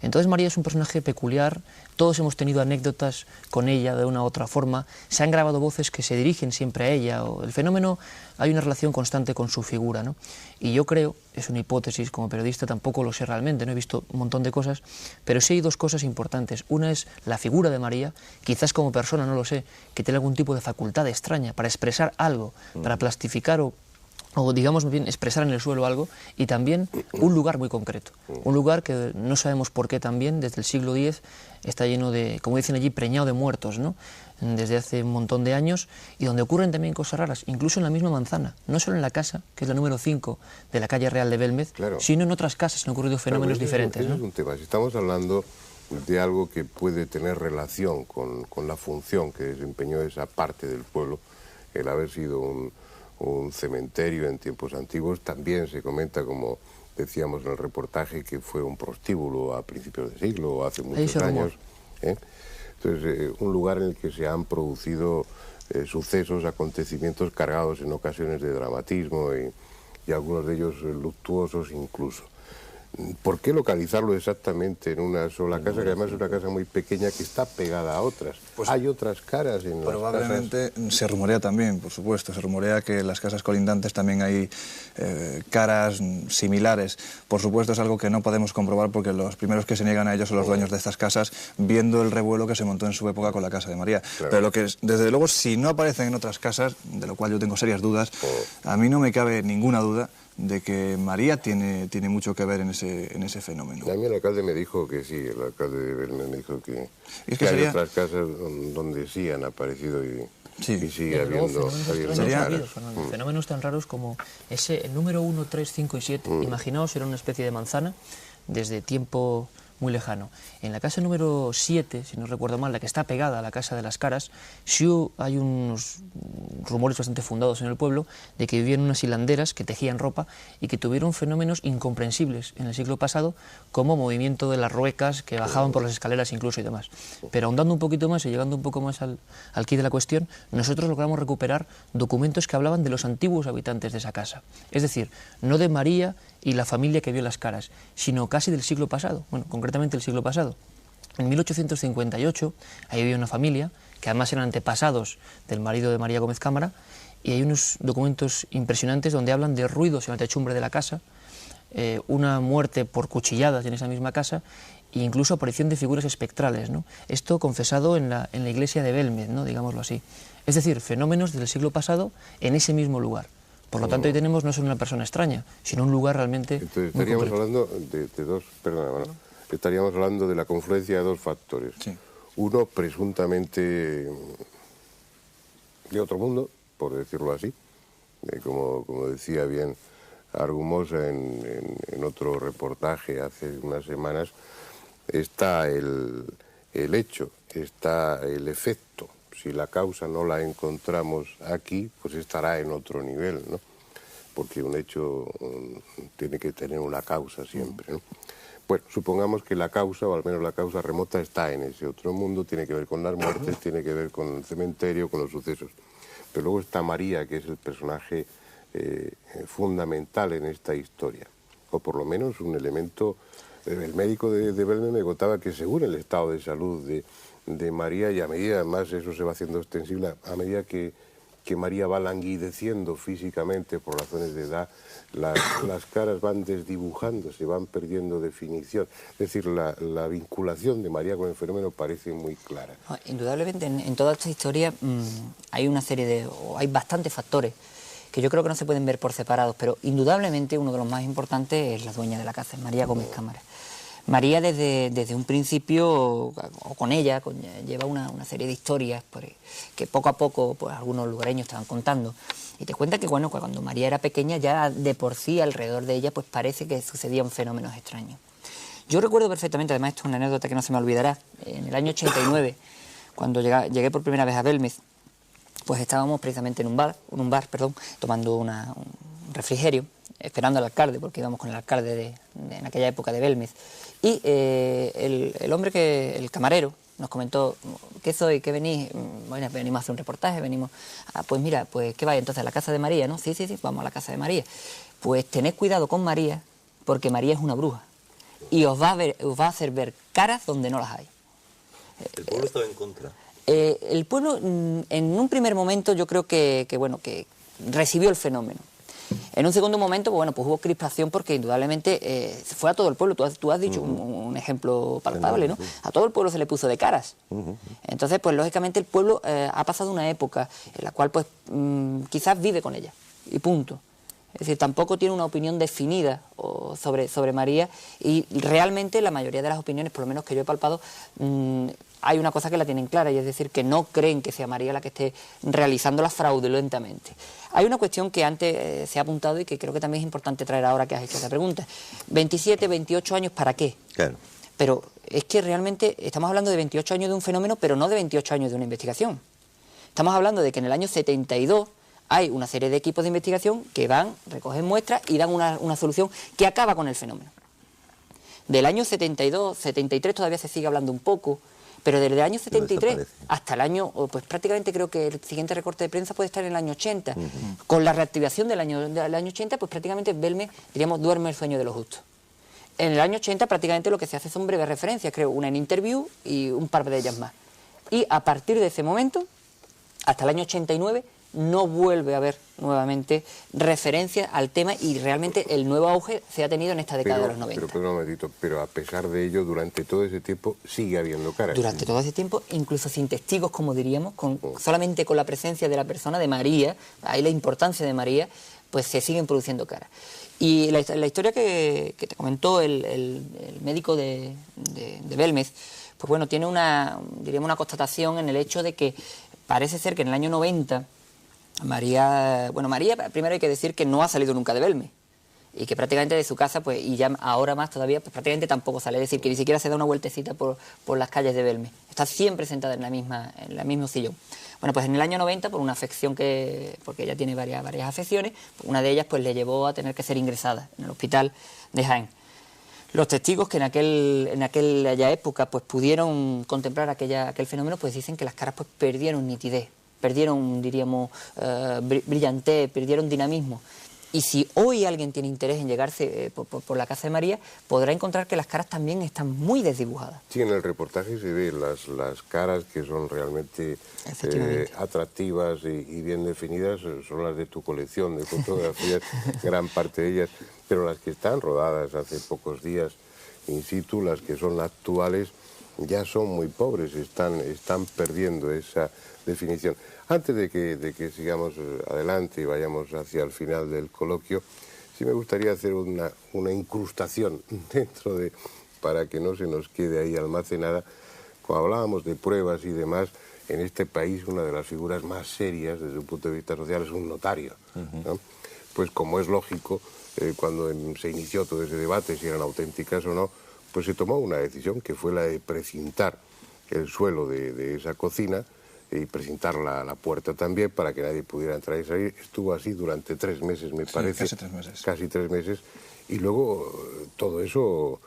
Entonces María es un personaje peculiar, todos hemos tenido anécdotas con ella de una u otra forma, se han grabado voces que se dirigen siempre a ella, o el fenómeno, hay una relación constante con su figura, ¿no? Y yo creo, es una hipótesis, como periodista tampoco lo sé realmente, no he visto un montón de cosas, pero sí hay dos cosas importantes. Una es la figura de María, quizás como persona, no lo sé, que tiene algún tipo de facultad extraña para expresar algo, para plastificar o digamos bien expresar en el suelo algo, y también un lugar muy concreto, un lugar que no sabemos por qué también desde el siglo X está lleno de, como dicen allí, preñado de muertos, ¿no? Desde hace un montón de años, y donde ocurren también cosas raras, incluso en la misma manzana, no solo en la casa, que es la número 5 de la calle Real de Belmez, claro, sino en otras casas han ocurrido fenómenos diferentes, ¿no? Es un tema, si estamos hablando de algo que puede tener relación con la función que desempeñó esa parte del pueblo, el haber sido un cementerio en tiempos antiguos, también se comenta, como decíamos en el reportaje, que fue un prostíbulo a principios de siglo, o hace muchos años. Entonces, un lugar en el que se han producido sucesos, acontecimientos cargados en ocasiones de dramatismo y algunos de ellos luctuosos incluso. ¿Por qué localizarlo exactamente en una sola casa, que además es una casa muy pequeña que está pegada a otras? Pues hay otras caras en las casas. Probablemente se rumorea también, por supuesto, se rumorea que en las casas colindantes también hay caras similares. Por supuesto es algo que no podemos comprobar porque los primeros que se niegan a ello son los dueños de estas casas, viendo el revuelo que se montó en su época con la casa de María. Claro. Pero lo que es, desde luego, si no aparecen en otras casas, de lo cual yo tengo serias dudas, a mí no me cabe ninguna duda de que María tiene mucho que ver en ese fenómeno. A mí el alcalde me dijo que sí, el alcalde de Belmez me dijo que hay otras casas donde sí han aparecido y sigue habiendo fenómenos tan raros como el número 1, 3, 5 y 7. Imaginaos, era una especie de manzana desde tiempo muy lejano. En la casa número 7, si no recuerdo mal, la que está pegada a la Casa de las Caras, sí hay unos rumores bastante fundados en el pueblo de que vivían unas hilanderas que tejían ropa y que tuvieron fenómenos incomprensibles en el siglo pasado, como movimiento de las ruecas que bajaban por las escaleras incluso y demás. Pero ahondando un poquito más y llegando un poco más al quid de la cuestión, nosotros logramos recuperar documentos que hablaban de los antiguos habitantes de esa casa. Es decir, no de María y la familia que vio las caras, sino casi del siglo pasado, bueno, concretamente el siglo pasado. En 1858, ahí había una familia, que además eran antepasados del marido de María Gómez Cámara, y hay unos documentos impresionantes donde hablan de ruidos en la techumbre de la casa, una muerte por cuchilladas en esa misma casa, e incluso aparición de figuras espectrales, ¿no? Esto confesado en la iglesia de Belmez, ¿no? Digámoslo así. Es decir, fenómenos del siglo pasado en ese mismo lugar. Por lo tanto, hoy tenemos no solo una persona extraña, sino un lugar realmente. Entonces, estaríamos hablando de dos, estaríamos hablando de la confluencia de dos factores. Sí. Uno, presuntamente de otro mundo, por decirlo así, como decía bien Argumosa en otro reportaje hace unas semanas, está el hecho, está el efecto. Si la causa no la encontramos aquí, pues estará en otro nivel, ¿no? Porque un hecho tiene que tener una causa siempre, ¿no? Bueno, supongamos que la causa, o al menos la causa remota, está en ese otro mundo, tiene que ver con las muertes, tiene que ver con el cementerio, con los sucesos. Pero luego está María, que es el personaje fundamental en esta historia, o por lo menos un elemento El médico de Belmez me contaba que según el estado de salud de María, y a medida, además eso se va haciendo extensible, a medida que María va languideciendo físicamente por razones de edad, las caras van desdibujando, se van perdiendo definición. Es decir, la vinculación de María con el fenómeno parece muy clara. Indudablemente, en toda esta historia hay una serie hay bastantes factores que yo creo que no se pueden ver por separados, pero indudablemente uno de los más importantes es la dueña de la casa, María Gómez Cámara. María desde un principio, o con ella, lleva una serie de historias que poco a poco pues, algunos lugareños estaban contando. Y te cuenta que bueno, cuando María era pequeña ya de por sí alrededor de ella pues parece que sucedían fenómenos extraños. Yo recuerdo perfectamente, además esto es una anécdota que no se me olvidará, en el año 89, cuando llegué por primera vez a Belmez, pues estábamos precisamente en un bar, tomando un refrigerio, esperando al alcalde, porque íbamos con el alcalde en aquella época de Belmez. Y el hombre, el camarero, nos comentó, ¿qué soy? ¿Qué venís? Bueno, venimos a hacer un reportaje, venimos... pues mira, pues ¿qué vais entonces a la casa de María, no? Sí, vamos a la casa de María. Pues tened cuidado con María, porque María es una bruja. Y os va a hacer ver caras donde no las hay. ¿El pueblo estaba en contra? El pueblo, en un primer momento, yo creo que recibió el fenómeno. En un segundo momento, pues hubo crispación porque indudablemente fue a todo el pueblo. Tú has dicho un ejemplo palpable, ¿no? A todo el pueblo se le puso de caras. Entonces, pues lógicamente el pueblo ha pasado una época en la cual, pues, quizás vive con ella, y punto. Es decir, tampoco tiene una opinión definida sobre María, y realmente la mayoría de las opiniones, por lo menos que yo he palpado, hay una cosa que la tienen clara, y es decir, que no creen que sea María la que esté realizándola fraudulentamente. Hay una cuestión que antes se ha apuntado y que creo que también es importante traer ahora que has hecho esa pregunta. 27, 28 años, ¿para qué? Claro. Pero es que realmente estamos hablando de 28 años de un fenómeno, pero no de 28 años de una investigación. Estamos hablando de que en el año 72 hay una serie de equipos de investigación que van, recogen muestras y dan una solución que acaba con el fenómeno. Del año 72, 73 todavía se sigue hablando un poco, pero desde el año 73 hasta el año, pues prácticamente creo que el siguiente recorte de prensa puede estar en el año 80. Con la reactivación del año 80, pues prácticamente Belmez, diríamos, duerme el sueño de los justos. En el año 80 prácticamente lo que se hace son breves referencias, creo, una en Interview y un par de ellas más. Y a partir de ese momento, hasta el año 89, no vuelve a haber nuevamente referencia al tema, y realmente el nuevo auge se ha tenido en esta década de los 90. Pero a pesar de ello, durante todo ese tiempo sigue habiendo caras. Durante todo ese tiempo, incluso sin testigos, como diríamos, solamente con la presencia de la persona, de María, ahí la importancia de María, pues se siguen produciendo caras. Y la historia que te comentó el médico de Belmez, pues bueno, tiene una constatación en el hecho de que parece ser que en el año 90... María, primero hay que decir que no ha salido nunca de Belmez, y que prácticamente de su casa, pues, y ya ahora más todavía, pues prácticamente tampoco sale, es decir, que ni siquiera se da una vueltecita por las calles de Belmez, está siempre sentada en el mismo sillón. Bueno, pues en el año 90, por una afección porque ella tiene varias afecciones, pues una de ellas pues le llevó a tener que ser ingresada en el hospital de Jaén. Los testigos que en aquella época pues pudieron contemplar aquel fenómeno, pues dicen que las caras pues perdieron nitidez, perdieron, diríamos, brillantez, perdieron dinamismo. Y si hoy alguien tiene interés en llegarse por la casa de María, podrá encontrar que las caras también están muy desdibujadas. Sí, en el reportaje se ve las caras que son realmente atractivas y bien definidas, son las de tu colección de fotografías, gran parte de ellas, pero las que están rodadas hace pocos días in situ, las que son actuales, ya son muy pobres, están perdiendo esa definición. Antes de que sigamos adelante y vayamos hacia el final del coloquio, sí me gustaría hacer una incrustación dentro para que no se nos quede ahí almacenada. Cuando hablábamos de pruebas y demás, en este país una de las figuras más serias desde un punto de vista social es un notario, ¿no? Pues como es lógico, cuando se inició todo ese debate, si eran auténticas o no, pues se tomó una decisión que fue la de precintar el suelo de esa cocina y precintar la puerta también para que nadie pudiera entrar y salir. Estuvo así durante 3 meses, me parece. Casi 3 meses. Casi 3 meses. Y luego todo eso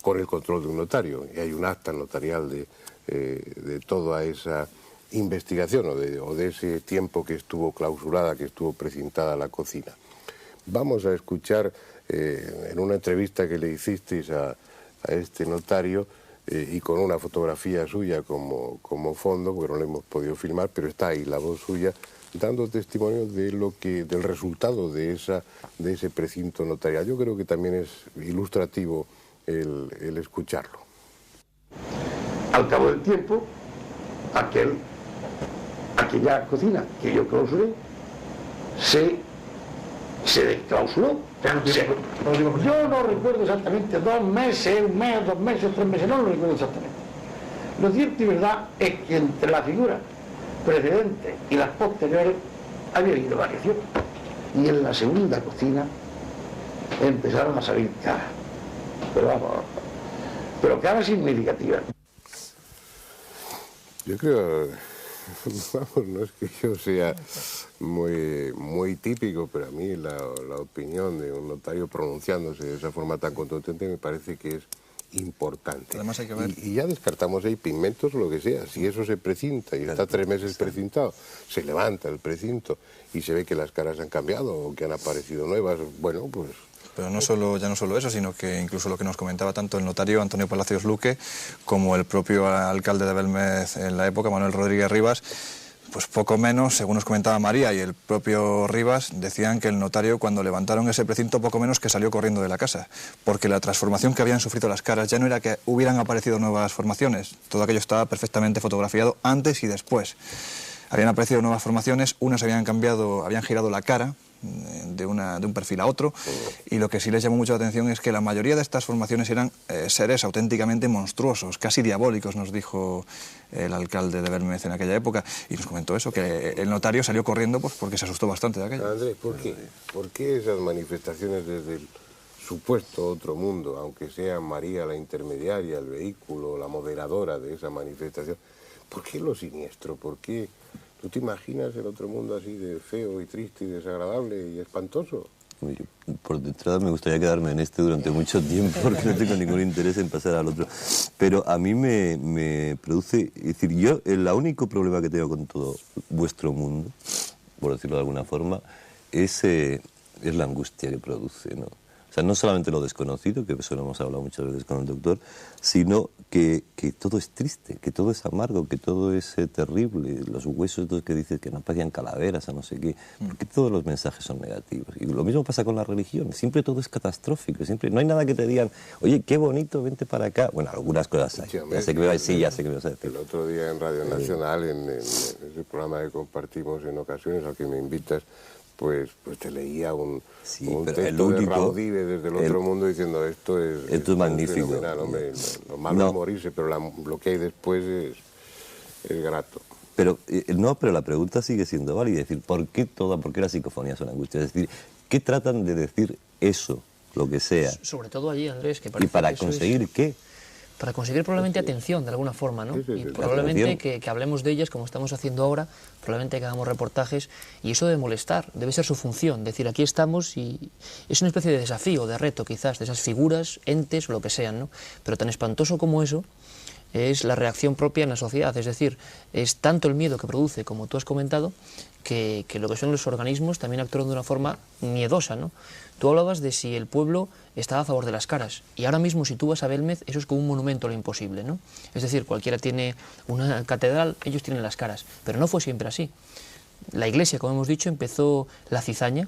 con el control de un notario. Y hay un acta notarial de toda esa investigación o de ese tiempo que estuvo clausurada, que estuvo precintada la cocina. Vamos a escuchar en una entrevista que le hicisteis a este notario, y con una fotografía suya como fondo, porque no la hemos podido filmar, pero está ahí la voz suya, dando testimonio de del resultado de ese precinto notarial. Yo creo que también es ilustrativo el escucharlo. Al cabo del tiempo, aquella cocina que yo clausuré se desclausuró. Yo no recuerdo exactamente, 2 meses, 1 mes, 2 meses, 3 meses, no lo recuerdo exactamente. Lo cierto y verdad es que entre la figura precedente y las posteriores había habido variación. Y en la segunda cocina empezaron a salir caras. Pero vamos, pero caras significativas. Yo creo, vamos, no es que yo sea muy típico, pero a mí la opinión de un notario pronunciándose de esa forma tan contundente me parece que es importante. Además hay que ver... y ya descartamos ahí pigmentos o lo que sea. Si eso se precinta y está 3 meses precintado, se levanta el precinto y se ve que las caras han cambiado o que han aparecido nuevas, bueno, pues... Pero ya no solo eso, sino que incluso lo que nos comentaba tanto el notario Antonio Palacios Luque como el propio alcalde de Belmez en la época, Manuel Rodríguez Rivas, pues poco menos, según nos comentaba María y el propio Rivas, decían que el notario cuando levantaron ese precinto poco menos que salió corriendo de la casa, porque la transformación que habían sufrido las caras ya no era que hubieran aparecido nuevas formaciones, todo aquello estaba perfectamente fotografiado antes y después. Habían aparecido nuevas formaciones, unas habían girado la cara de un perfil a otro, y lo que sí les llamó mucho la atención es que la mayoría de estas formaciones eran seres auténticamente monstruosos, casi diabólicos, nos dijo el alcalde de Belmez en aquella época, y nos comentó eso, que el notario salió corriendo pues porque se asustó bastante de aquello. Andrés, ¿por qué? ¿Por qué esas manifestaciones desde el supuesto otro mundo, aunque sea María la intermediaria, el vehículo, la moderadora de esa manifestación? ¿Por qué lo siniestro? ¿Por qué? ¿Tú te imaginas el otro mundo así de feo y triste y desagradable y espantoso? Por detrás me gustaría quedarme en este durante mucho tiempo porque no tengo ningún interés en pasar al otro. Pero a mí me produce... Es decir, yo el único problema que tengo con todo vuestro mundo, por decirlo de alguna forma, es la angustia que produce, ¿no? O sea, no solamente lo desconocido, que eso lo hemos hablado muchas veces con el doctor, sino que todo es triste, que todo es amargo, que todo es terrible. Los huesos estos que dices que no parecían calaveras, a no sé qué, porque todos los mensajes son negativos. Y lo mismo pasa con la religión, siempre todo es catastrófico, siempre no hay nada que te digan, oye, qué bonito, vente para acá. Bueno, algunas cosas hay, ya sé que me vas a decir. El otro día en Radio Nacional, en ese programa que compartimos en ocasiones, al que me invitas, pues te leía un texto de Raudí desde el otro mundo diciendo esto es magnífico. Fenomenal, hombre. Lo malo es morirse, pero lo que hay después es grato. Pero pero la pregunta sigue siendo válida, es decir, ¿por qué las psicofonías son angustias? Es decir, ¿qué tratan de decir eso, lo que sea? Sobre todo allí, Andrés, que parece ¿Y para que conseguir qué? Para conseguir probablemente atención, de alguna forma, ¿no? Y probablemente que hablemos de ellas, como estamos haciendo ahora, probablemente que hagamos reportajes, y eso debe molestar, debe ser su función, decir, aquí estamos, y es una especie de desafío, de reto, quizás, de esas figuras, entes, o lo que sean, ¿no? Pero tan espantoso como eso es la reacción propia en la sociedad, es decir, es tanto el miedo que produce, como tú has comentado, que lo que son los organismos también actúan de una forma miedosa, ¿no? Tú hablabas de si el pueblo estaba a favor de las caras, y ahora mismo si tú vas a Belmez, eso es como un monumento a lo imposible, ¿no? Es decir, cualquiera tiene una catedral, ellos tienen las caras, pero no fue siempre así. La iglesia, como hemos dicho, empezó la cizaña,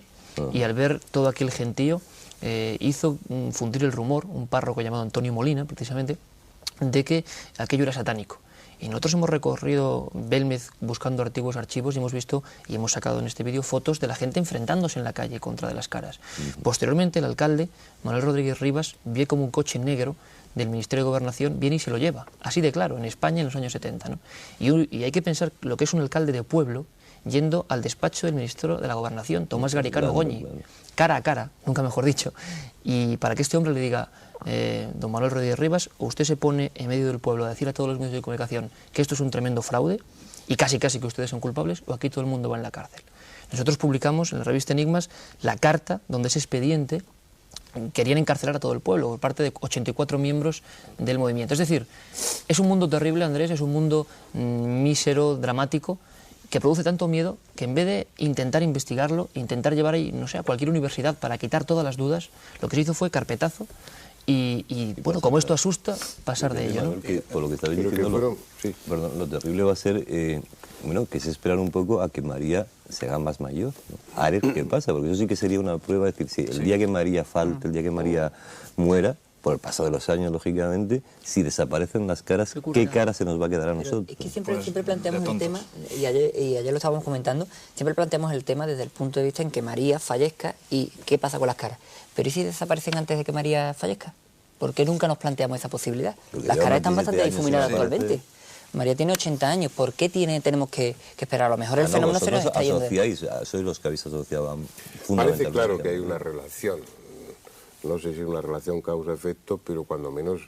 y al ver todo aquel gentío, hizo fundir el rumor, un párroco llamado Antonio Molina, precisamente, de que aquello era satánico. Y nosotros hemos recorrido Belmez buscando antiguos archivos y hemos visto y hemos sacado en este vídeo fotos de la gente enfrentándose en la calle contra de las caras. Posteriormente el alcalde, Manuel Rodríguez Rivas, ve como un coche negro del Ministerio de Gobernación viene y se lo lleva, así de claro, en España en los años 70, ¿no? Y hay que pensar lo que es un alcalde de pueblo yendo al despacho del ministro de la Gobernación, Tomás Garicano Goñi, cara a cara, nunca mejor dicho, y para que este hombre le diga, don Manuel Rodríguez Rivas, o usted se pone en medio del pueblo a decir a todos los medios de comunicación que esto es un tremendo fraude y casi que ustedes son culpables, o aquí todo el mundo va en la cárcel. Nosotros publicamos en la revista Enigmas la carta donde ese expediente querían encarcelar a todo el pueblo por parte de 84 miembros del movimiento. Es decir, es un mundo terrible, Andrés, es un mundo mísero, dramático, que produce tanto miedo que en vez de intentar investigarlo, intentar llevar ahí, no sé, a cualquier universidad para quitar todas las dudas, lo que se hizo fue carpetazo y bueno, como esto asusta, pasar de ello, ¿no? Por lo que estabais diciendo, perdón, lo terrible va a ser, bueno, que se esperar un poco a que María se haga más mayor, ¿no? A ver qué pasa, porque eso sí que sería una prueba, es decir, si el día que María falte, el día que María muera, por el paso de los años, lógicamente, si desaparecen las caras, ¿qué cara se nos va a quedar a nosotros? Es que siempre planteamos el tema, y ayer lo estábamos comentando, siempre planteamos el tema desde el punto de vista en que María fallezca y qué pasa con las caras. Pero ¿y si desaparecen antes de que María fallezca? ¿Por qué nunca nos planteamos esa posibilidad? Las caras están bastante difuminadas actualmente. María tiene 80 años, ¿por qué tenemos que esperar? A lo mejor el fenómeno se nos está yendo. Sois los que habéis asociado fundamentalmente. Parece claro que hay una relación. No sé si es una relación causa-efecto, pero cuando menos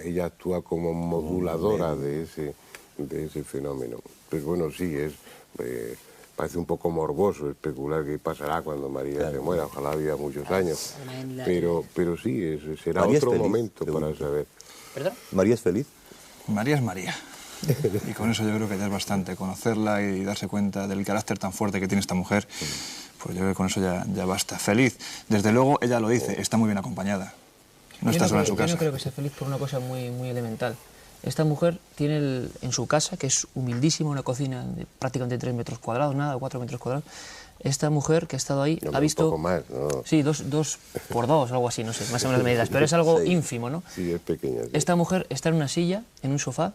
ella actúa como moduladora de ese fenómeno. Pues bueno, sí, parece un poco morboso especular qué pasará cuando María se muera. Ojalá viva muchos años. Pero sí, será otro momento para saber. ¿Perdón? ¿María es feliz? María es María. Y con eso yo creo que ya es bastante. Conocerla y darse cuenta del carácter tan fuerte que tiene esta mujer, pues yo creo que con eso ya basta. Feliz. Desde luego, ella lo dice, está muy bien acompañada. No está sola en su casa. Yo no creo que sea feliz por una cosa muy, muy elemental. Esta mujer tiene en su casa, que es humildísima, una cocina de prácticamente 3 metros cuadrados, nada, 4 metros cuadrados. Esta mujer que ha estado ahí ha visto... Un poco más, ¿no? Sí, 2 por 2, algo así, no sé, más o menos medidas, pero es algo ínfimo, ¿no? Sí, es pequeña. Sí. Esta mujer está en una silla, en un sofá,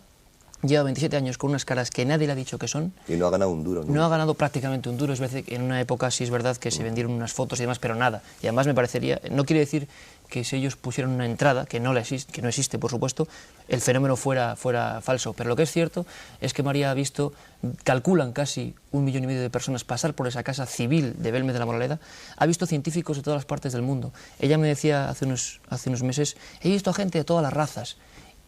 lleva 27 años con unas caras que nadie le ha dicho que son. Y no ha ganado un duro, ¿no? No ha ganado prácticamente un duro. Es verdad que en una época sí es verdad que se vendieron unas fotos y demás, pero nada. Y además me parecería, no quiere decir que si ellos pusieran una entrada, que no existe, por supuesto, el fenómeno fuera falso. Pero lo que es cierto es que María ha visto, calculan casi 1,5 millones de personas pasar por esa casa civil de Belmez de la Moraleda, ha visto científicos de todas las partes del mundo. Ella me decía hace unos meses, he visto a gente de todas las razas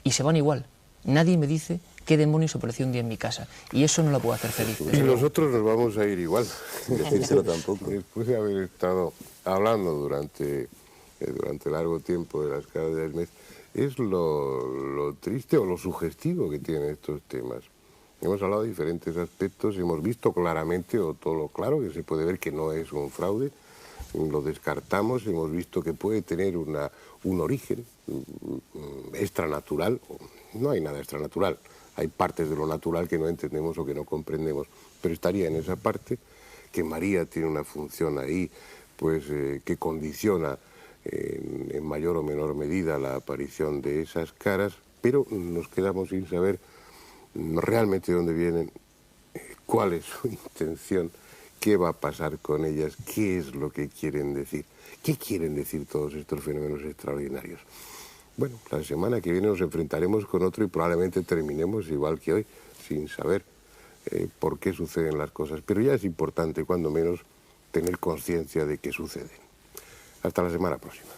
y se van igual. Nadie me dice qué demonios apareció un día en mi casa. Y eso no la puede hacer feliz. Y nosotros nos vamos a ir igual. Decírselo tampoco. Después de haber estado hablando durante largo tiempo de las caras del mes, es lo triste o lo sugestivo que tienen estos temas. Hemos hablado de diferentes aspectos, hemos visto claramente, o todo lo claro, que se puede ver que no es un fraude, lo descartamos, hemos visto que puede tener un origen extranatural. No hay nada extranatural, hay partes de lo natural que no entendemos o que no comprendemos, pero estaría en esa parte, que María tiene una función ahí, pues que condiciona en mayor o menor medida la aparición de esas caras, pero nos quedamos sin saber realmente de dónde vienen, cuál es su intención, qué va a pasar con ellas, qué es lo que quieren decir, qué quieren decir todos estos fenómenos extraordinarios. Bueno, la semana que viene nos enfrentaremos con otro y probablemente terminemos igual que hoy, sin saber por qué suceden las cosas, pero ya es importante, cuando menos, tener conciencia de que suceden. Hasta la semana próxima.